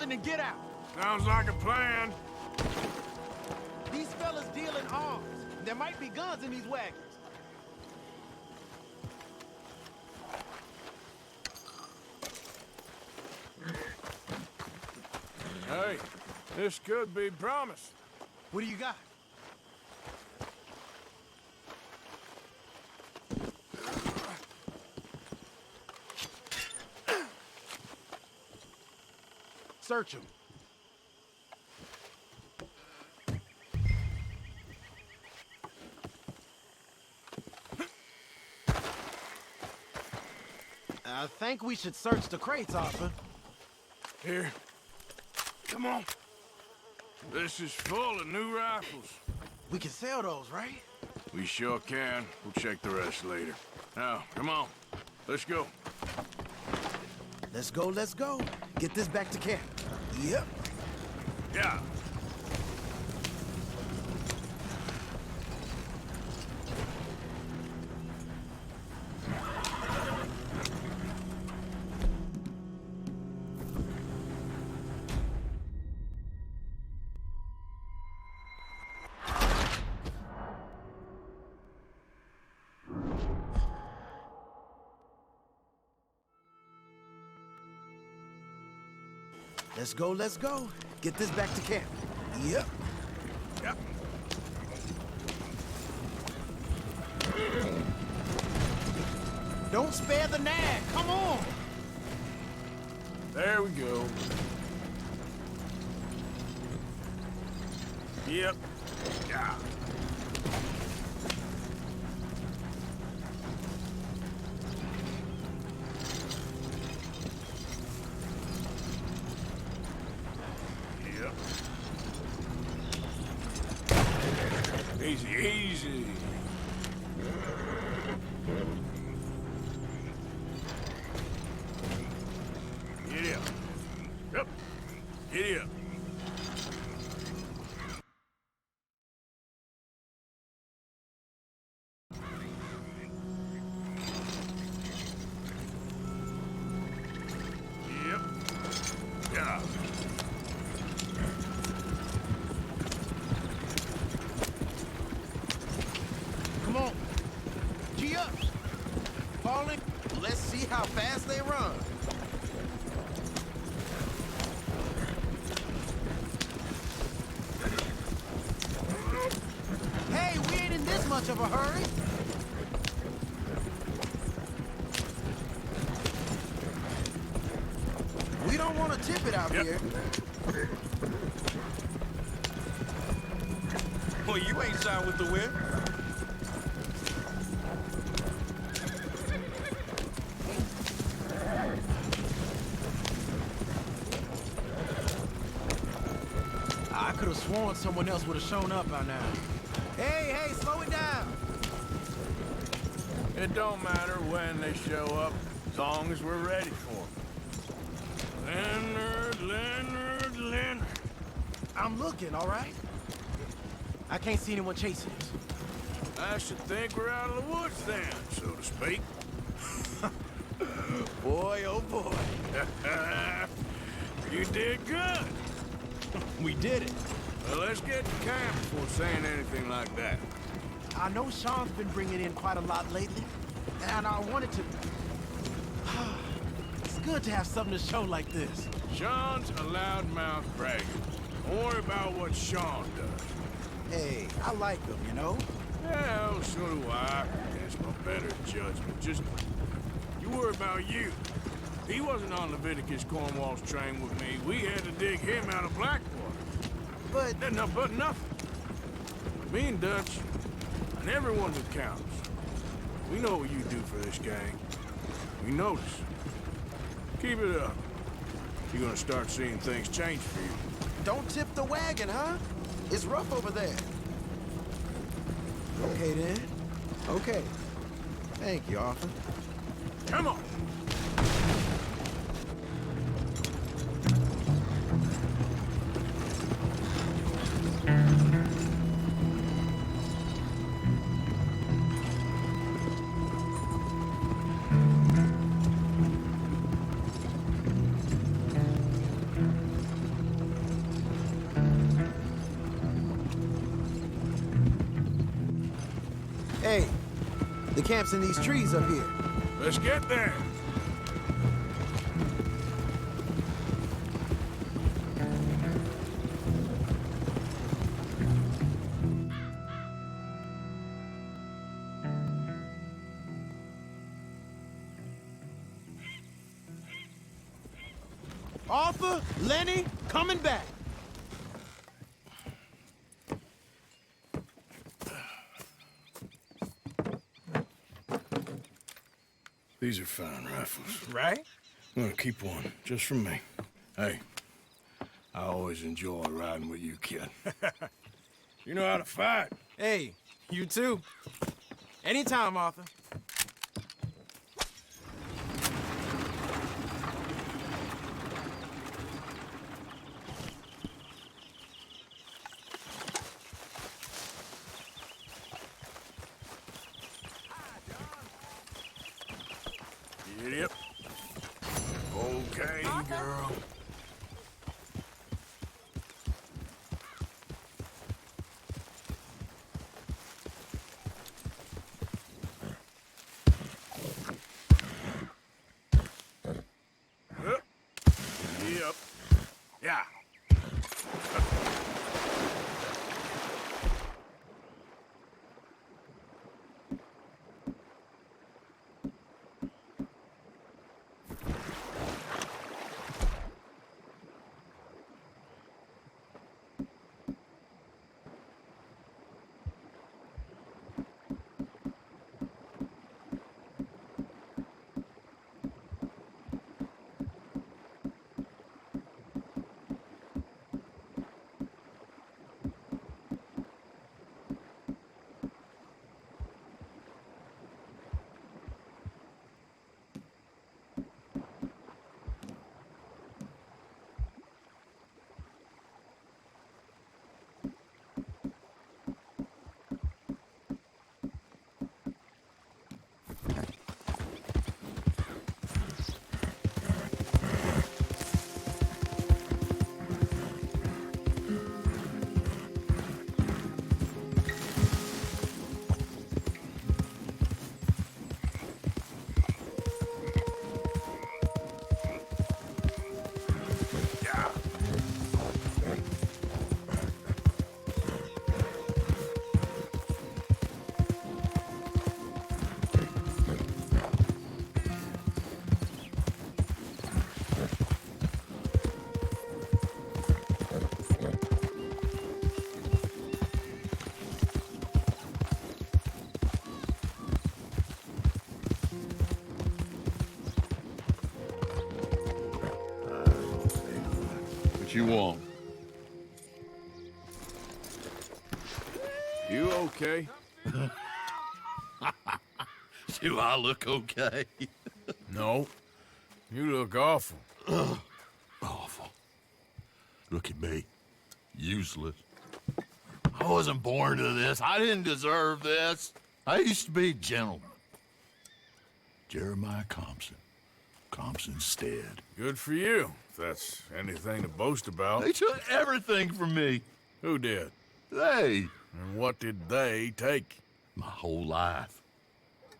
And get out. Sounds like a plan. These fellas deal in arms. There might be guns in these wagons. This could be promised. What do you got? Search him. I think we should search the crates, Arthur. Here. Come on. This is full of new rifles. We can sell those, right? We sure can. We'll check the rest later. Now, come on. Let's go. Let's go, let's go. Get this back to camp. Yep. Yeah. Let's go, let's go. Get this back to camp. Yep. Yep. Don't spare the nag. Come on. There we go. Yep. Yeah. Easy, easy. Giddy up. Yep. Giddy up. Yep. Yeah. Come on. Gee up. Falling. Let's see how fast they run. Hey, we ain't in this much of a hurry. We don't want to tip it out here. Well, you ain't signed with the whip. I could have sworn someone else would have shown up by now. Hey, hey, slow it down. It don't matter when they show up, as long as we're ready for them. Leonard. I'm looking, all right? I can't see anyone chasing us. I should think we're out of the woods then, so to speak. Boy, oh boy. You did good. We did it. Well, let's get to camp before saying anything like that. I know Sean's been bringing in quite a lot lately, and I wanted to... It's good to have something to show like this. Sean's a loudmouth bragger. Don't worry about what Sean does. Hey, I like him, you know? Yeah, well, so do I. It's my better judgment. Just, you worry about you. He wasn't on Leviticus Cornwall's train with me. We had to dig him out of Blackwater. But... No, but nothing. Me and Dutch, and everyone who counts. We know what you do for this gang. We notice. Keep it up. You're gonna start seeing things change for you. Don't tip the wagon, huh? It's rough over there. Okay, then. Okay. Thank you, Arthur. Come on! Hey, the camp's in these trees up here. Let's get there. Arthur, Lenny, coming back. These are fine rifles. Right? I'm gonna keep one, just from me. Hey, I always enjoy riding with you, kid. You know how to fight. Hey, you too. Anytime, Arthur. Yep. Okay, girl. Yep. Yeah. What you want? You okay? Do I look okay? No. You look awful. Awful. Look at me. Useless. I wasn't born to this. I didn't deserve this. I used to be a gentleman. Jeremiah Compson. Compson Stead. Good for you, if that's anything to boast about. They took everything from me. Who did? They. And what did they take? My whole life.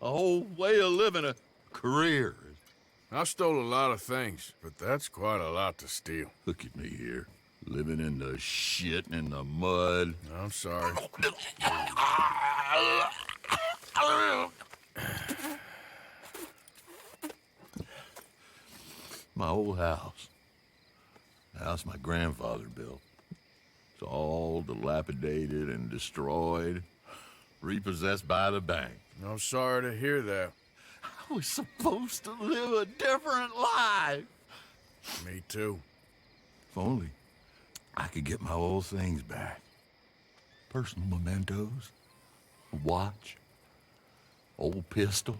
A whole way of living, a career. I stole a lot of things, but that's quite a lot to steal. Look at me here, living in the shit and the mud. I'm sorry. My old house. The house my grandfather built. It's all dilapidated and destroyed, repossessed by the bank. I'm sorry to hear that. I was supposed to live a different life. Me too. If only I could get my old things back. Personal mementos, a watch, old pistol,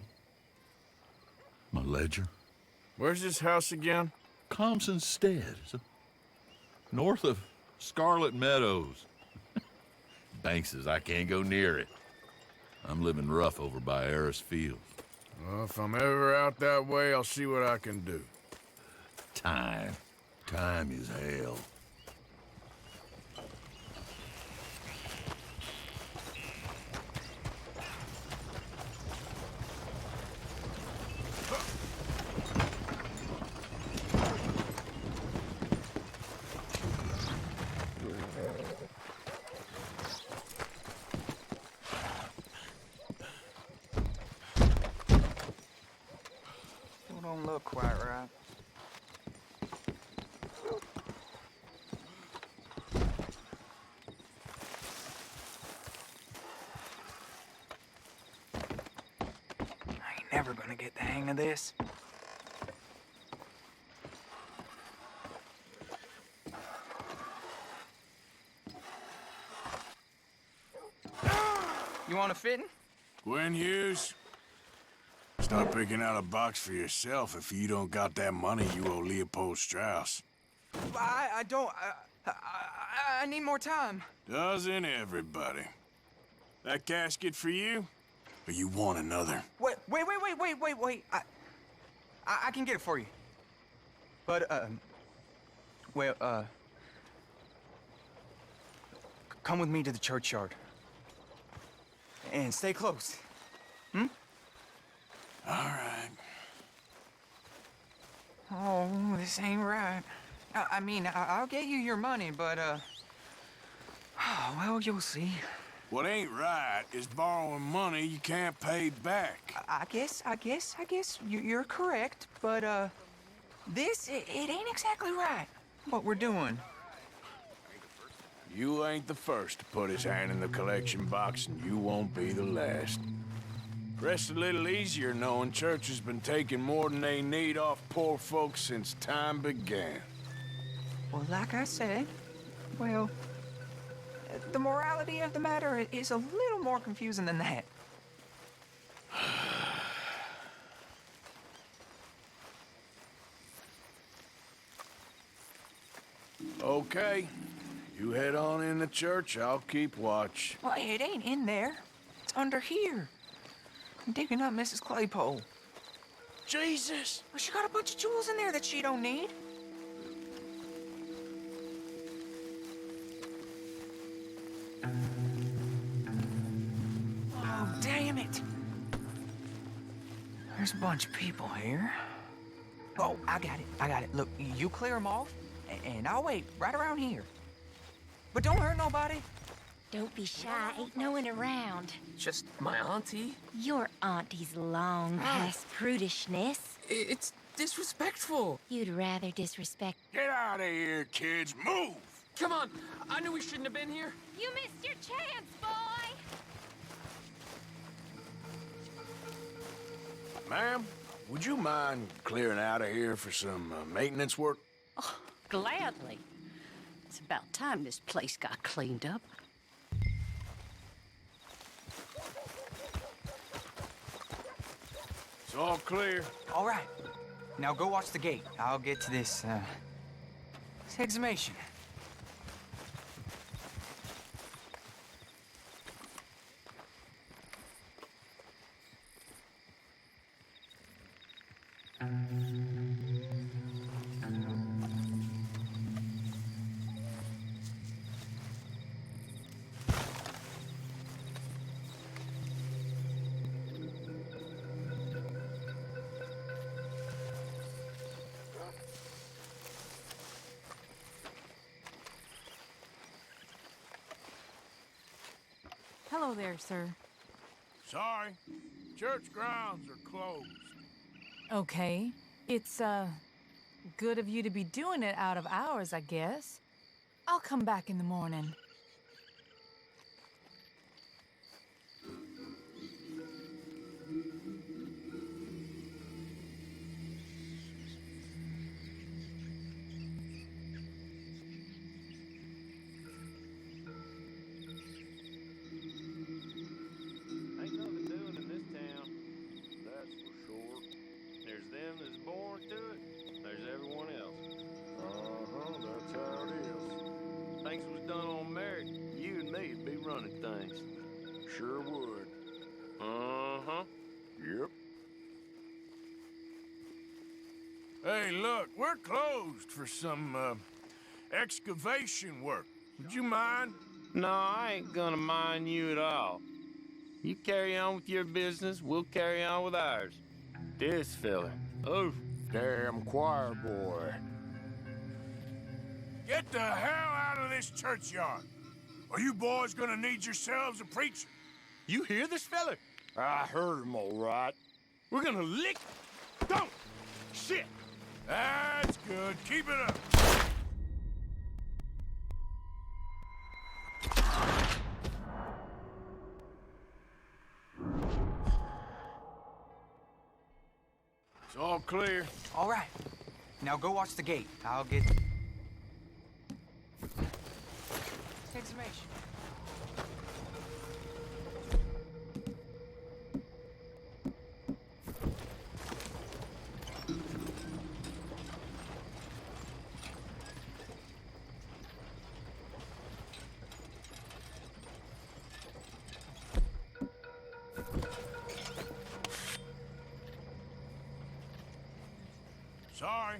my ledger. Where's this house again? Compson Stead, north of Scarlet Meadows. Banks says I can't go near it. I'm living rough over by Harris Field. Well, if I'm ever out that way, I'll see what I can do. Time. Time is hell. Don't look quite right. get the hang of this. You want a fitting? Gwen Hughes, start picking out a box for yourself if you don't got that money you owe Leopold Strauss. I don't. I need more time. Doesn't everybody? That casket for you? Or you want another? Wait. I can get it for you. But, come with me to the churchyard. And stay close. Hmm? All right. Oh, this ain't right. I mean, I'll get you your money, but, well, you'll see. What ain't right is borrowing money you can't pay back. I guess you're correct, but, this, it ain't exactly right, what we're doing. You ain't the first to put his hand in the collection box, and you won't be the last. Rest a little easier knowing church has been taking more than they need off poor folks since time began. Well, like I said, well, the morality of the matter is a little more confusing than that. Okay. You head on in the church, I'll keep watch. Well, it ain't in there. It's under here. I'm digging up Mrs. Claypole. Jesus! Well, she got a bunch of jewels in there that she don't need. Oh, damn it. There's a bunch of people here. Oh, I got it. Look, you clear them off, and I'll wait right around here. But don't hurt nobody. Don't be shy, ain't no one around. Just my auntie? Your auntie's long past prudishness. It's disrespectful. You'd rather disrespect. Get out of here, kids. Move! Come on. I knew we shouldn't have been here. You missed your chance, boy! Ma'am, would you mind clearing out of here for some maintenance work? Oh, gladly. It's about time this place got cleaned up. It's all clear. All right. Now go watch the gate. I'll get to this exhumation. Hello there, sir. Sorry. Church grounds are closed. Okay. It's, good of you to be doing it out of hours, I guess. I'll come back in the morning. Ain't nothing doing in this town, that's for sure. There's them that's born to it, there's everyone else. That's how it is. Things was done on merit, you and me'd be running things. Sure would. Uh-huh. Yep. Hey, look, we're closed for some, excavation work. Would you mind? No, I ain't gonna mind you at all. You carry on with your business, we'll carry on with ours. This fella, oh, Damn choir boy. Get the hell out of this churchyard. Are you boys gonna need yourselves a preacher? You hear this fella? I heard him all right. We're gonna lick... Don't! Shit! That's good. Keep it up. All clear. All right. Now go watch the gate. I'll get... Exhumation. Sorry.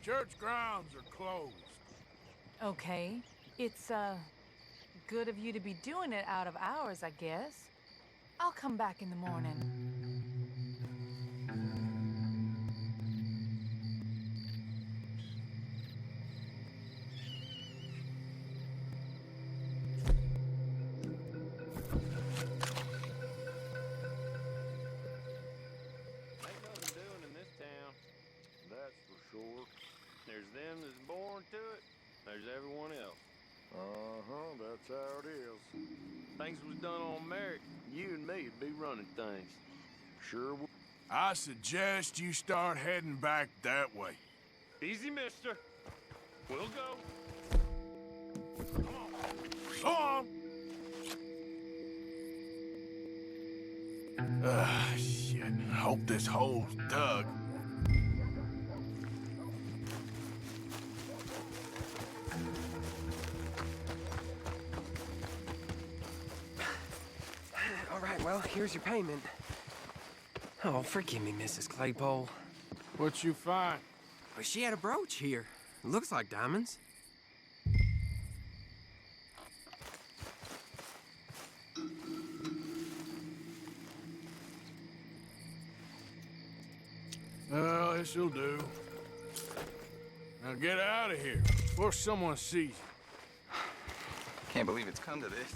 Church grounds are closed. Okay. It's, good of you to be doing it out of hours, I guess. I'll come back in the morning. Ain't nothing doing in this town. That's for sure. There's them that's born to it. There's everyone else. Uh-huh, that's how it is. Things was done on merit. You and me'd be running things. Sure would. I suggest you start heading back that way. Easy, mister. We'll go. Go on! Shit. Hope this hole's dug. All right, well, here's your payment. Oh, forgive me, Mrs. Claypole. What you find? Well, she had a brooch here. Looks like diamonds. Well, this'll do. Now get out of here before someone sees you. Can't believe it's come to this.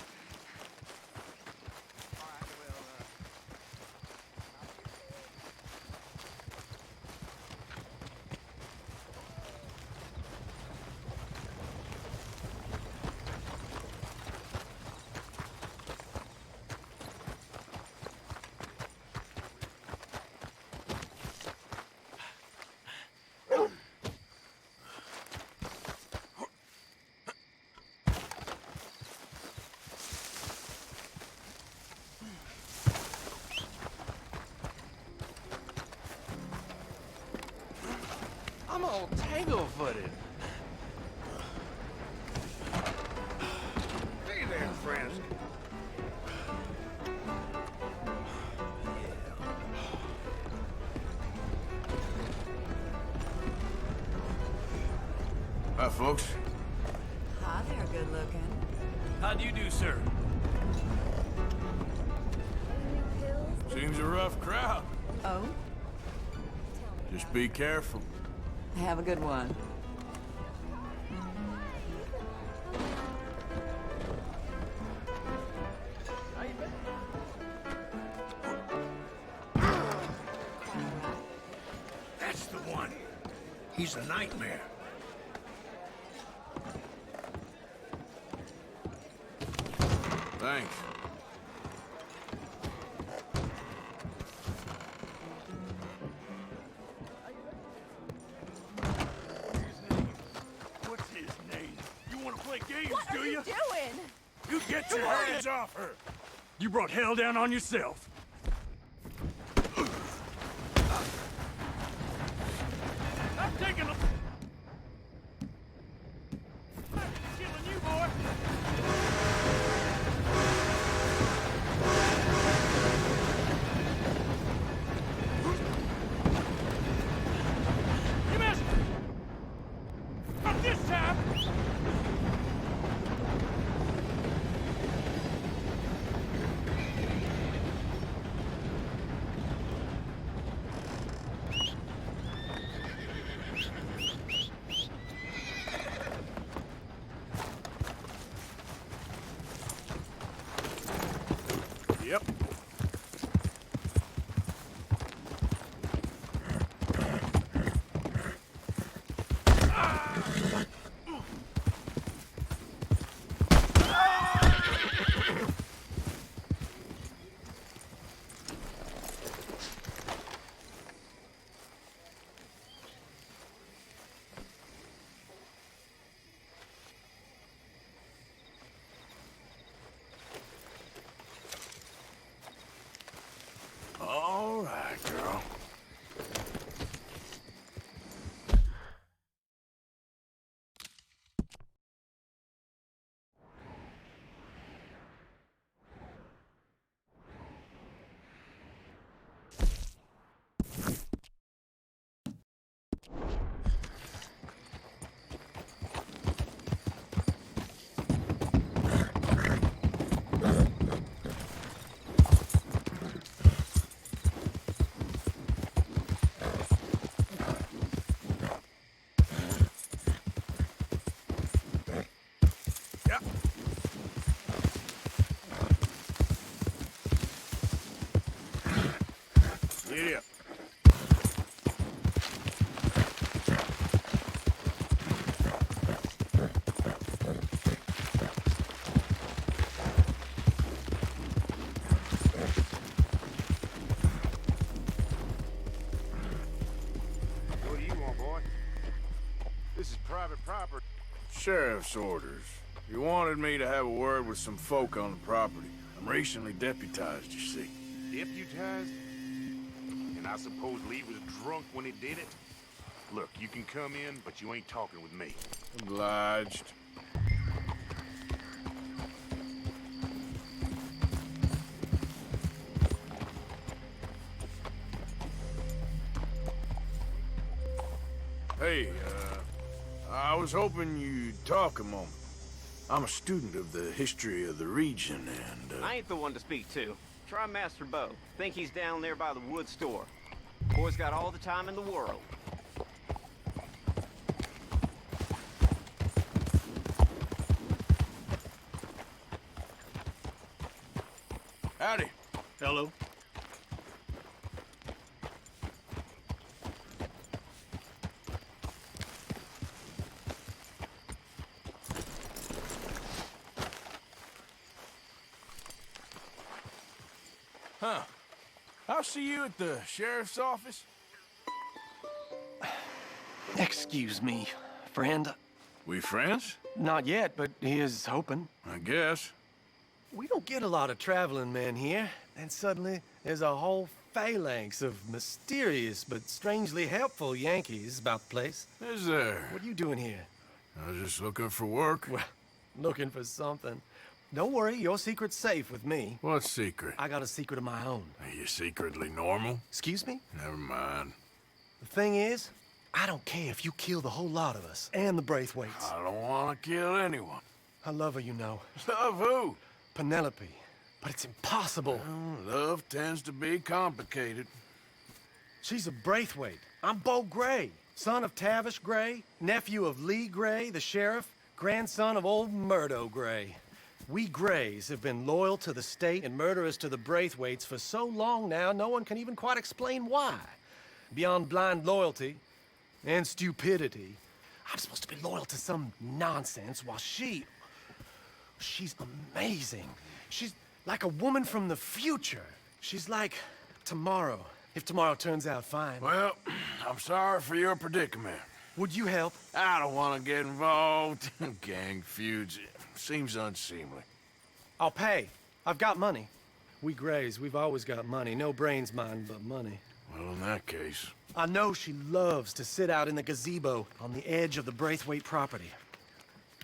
I'm all tangle-footed. Hey there, friend. Hi, folks. Hi there, good looking. How do you do, sir? Seems a rough crowd. Oh? Just be careful. Have a good one. That's the one. He's a nightmare. Thanks. What's his name? You want to play games, What do are you doing? You get your hands off her! You brought hell down on yourself. I'm taking a... I'm killing you, boy! You missed! Not this time! This is private property. Sheriff's orders. You wanted me to have a word with some folk on the property. I'm recently deputized, you see. Deputized? And I suppose Lee was drunk when he did it? Look, you can come in, but you ain't talking with me. Obliged. Hey, I was hoping you'd talk a moment. I'm a student of the history of the region, and, I ain't the one to speak to. Try Master Bo. Think he's down there by the wood store. Boy's got all the time in the world. Howdy. Hello. Huh. I'll see you at the sheriff's office. Excuse me, friend. We friends? Not yet, but he is hoping. I guess. We don't get a lot of traveling men here, and suddenly there's a whole phalanx of mysterious but strangely helpful Yankees about the place. Is there? What are you doing here? I was just looking for work. Well, looking for something. Don't worry, your secret's safe with me. What secret? I got a secret of my own. Are you secretly normal? Excuse me? Never mind. The thing is, I don't care if you kill the whole lot of us and the Braithwaites. I don't want to kill anyone. I love her, you know. Love who? Penelope. But it's impossible. Well, love tends to be complicated. She's a Braithwaite. I'm Bo Gray, son of Tavish Gray, nephew of Lee Gray, the sheriff, grandson of old Murdo Gray. We Grays have been loyal to the state and murderous to the Braithwaites for so long now, no one can even quite explain why. Beyond blind loyalty and stupidity, I'm supposed to be loyal to some nonsense while she's amazing. She's like a woman from the future. She's like tomorrow, if tomorrow turns out fine. Well, I'm sorry for your predicament. Would you help? I don't want to get involved in gang feuds. Seems unseemly. I'll pay. I've got money. We Grays, we've always got money. No brains, mind, but money. Well, in that case... I know she loves to sit out in the gazebo on the edge of the Braithwaite property.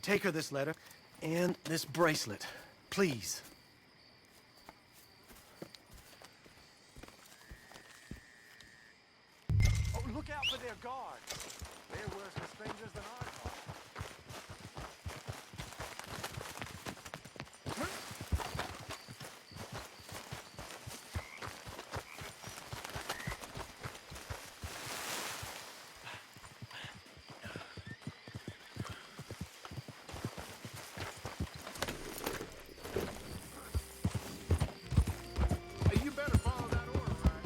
Take her this letter and this bracelet, please. Oh, look out for their guards. They're worse for strangers than ours. You better follow that order, right?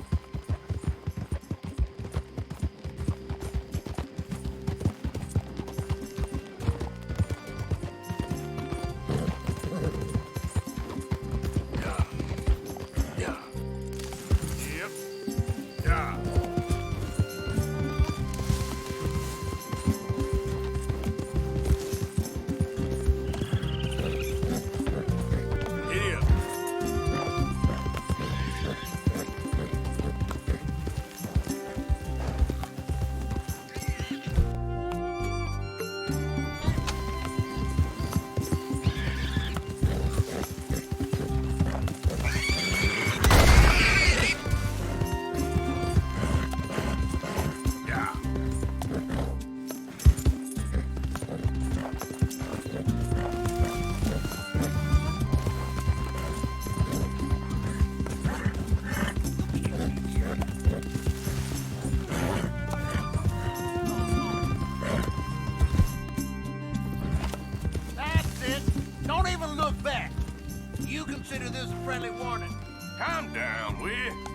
consider this a friendly warning. Calm down, will you?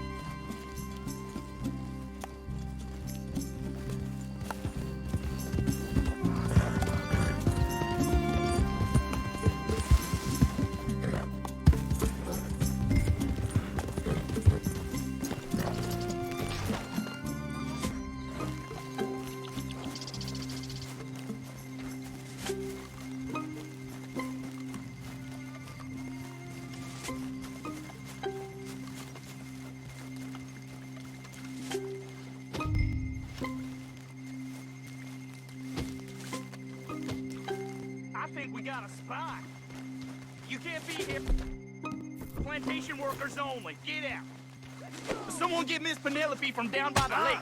got a spot. You can't be here. Plantation workers only. Get out. Someone get Miss Penelope from down by the lake.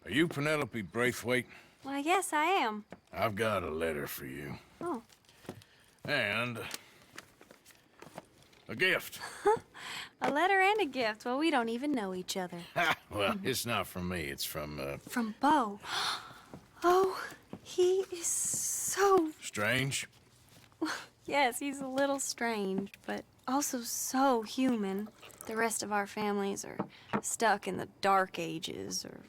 Are you Penelope Braithwaite? Why, yes, I am. I've got a letter for you. Oh. And a gift. A letter and a gift. Well, we don't even know each other. Well, it's not from me. It's from, From Bo. Oh, he is so... Strange? Yes, he's a little strange, but also so human. The rest of our families are stuck in the Dark Ages, or,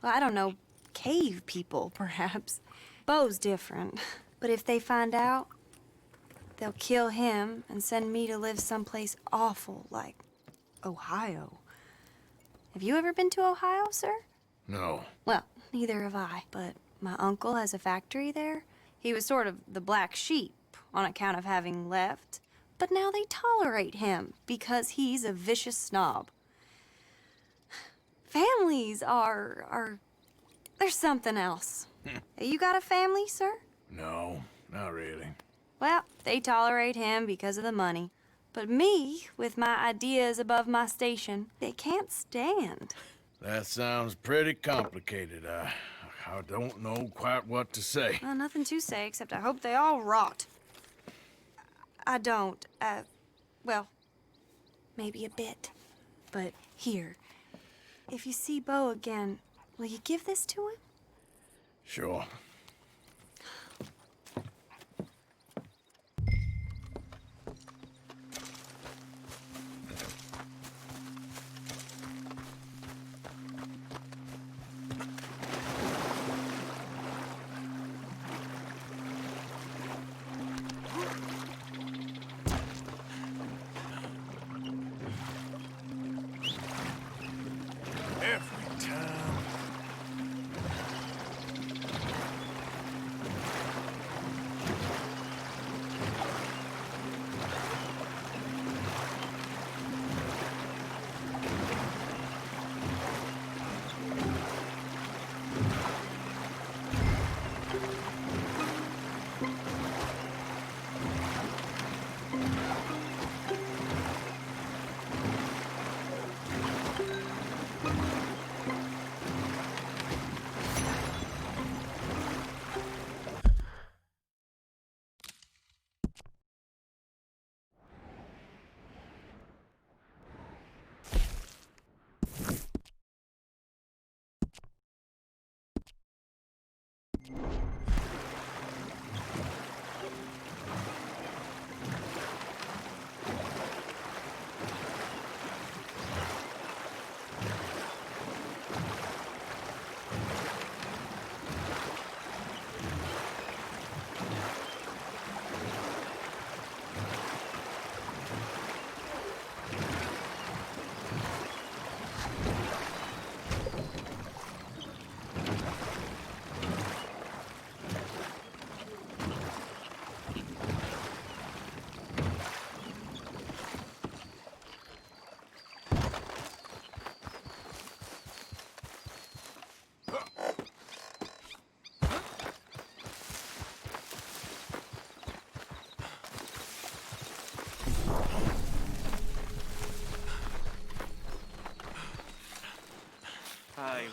well, I don't know, cave people, perhaps. Bo's different. But if they find out, they'll kill him and send me to live someplace awful like Ohio. Have you ever been to Ohio, sir? No. Well, neither have I, but my uncle has a factory there. He was sort of the black sheep on account of having left, but now they tolerate him because he's a vicious snob. Families are there's something else. You got a family, sir? No, not really. Well, they tolerate him because of the money. But me, with my ideas above my station, they can't stand. That sounds pretty complicated. I don't know quite what to say. Well, nothing to say, except I hope they all rot. I don't. Well, maybe a bit. But here, if you see Bo again, will you give this to him? Sure.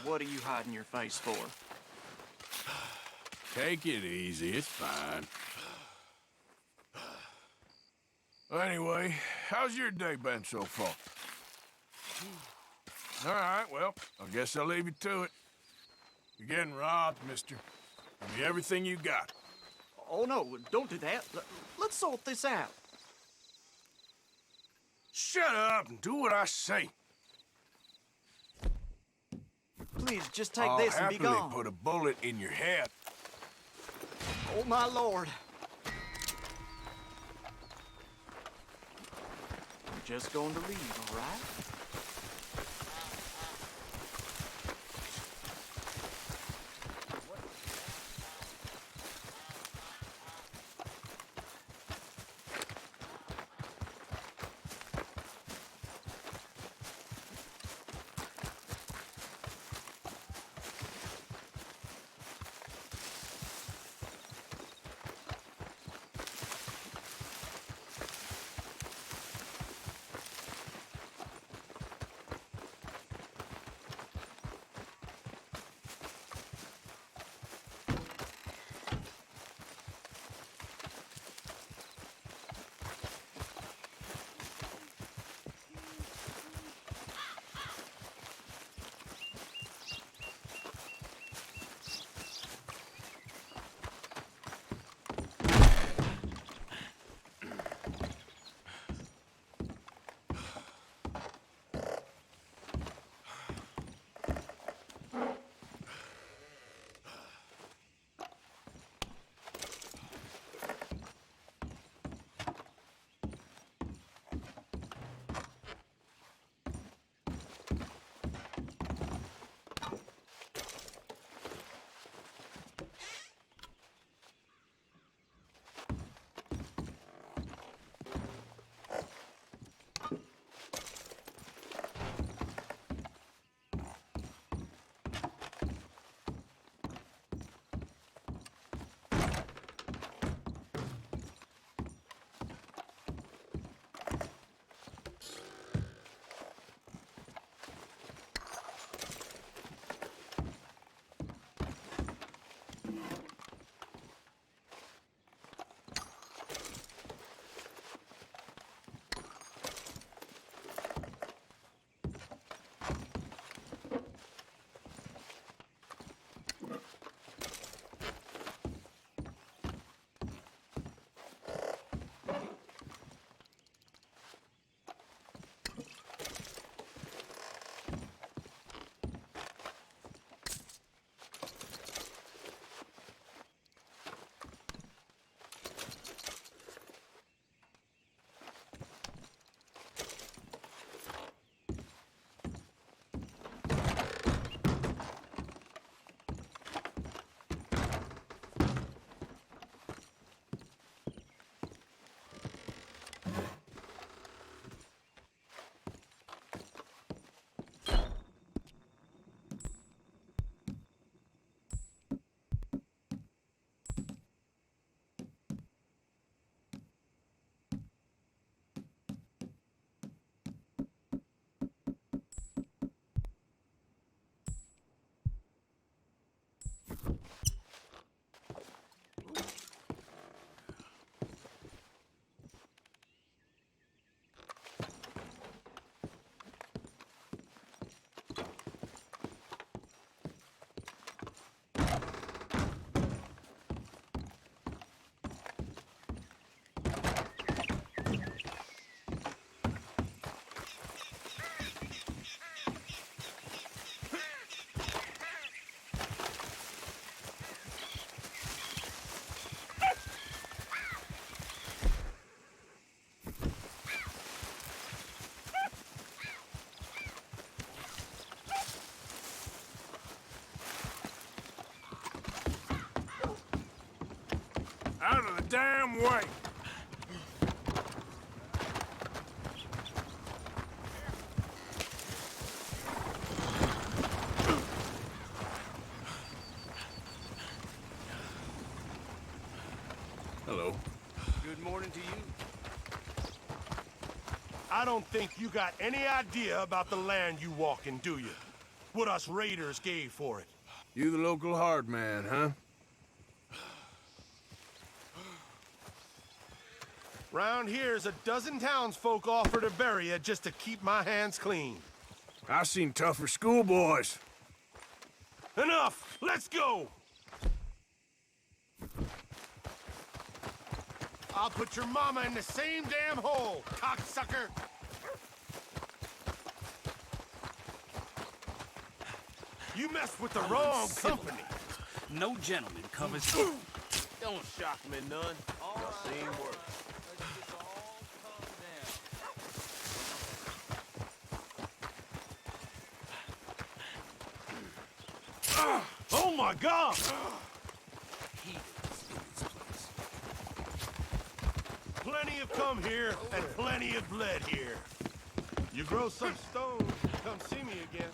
what are you hiding your face for? Take it easy, it's fine. Anyway, how's your day been so far? All right, well, I guess I'll leave you to it. You're getting robbed, mister. Give me everything you got. Oh, no, don't do that. Let's sort this out. Shut up and do what I say. Please, just take I'll this and be happily gone. put a bullet in your head. Oh, my lord. I'm just going to leave, all right? Out of the damn way! Hello. Good morning to you. I don't think you got any idea about the land you walk in, do you? what us raiders gave for it. You the local hard man, huh? Round here's a dozen townsfolk offer to bury you just to keep my hands clean. I seen tougher schoolboys. Enough! Let's go! I'll put your mama in the same damn hole, cocksucker! You messed with the wrong company. No gentleman covers. Don't shock me none. I've seen worse. Oh my God! Plenty have come here, and plenty have bled here. You grow some stones, come see me again.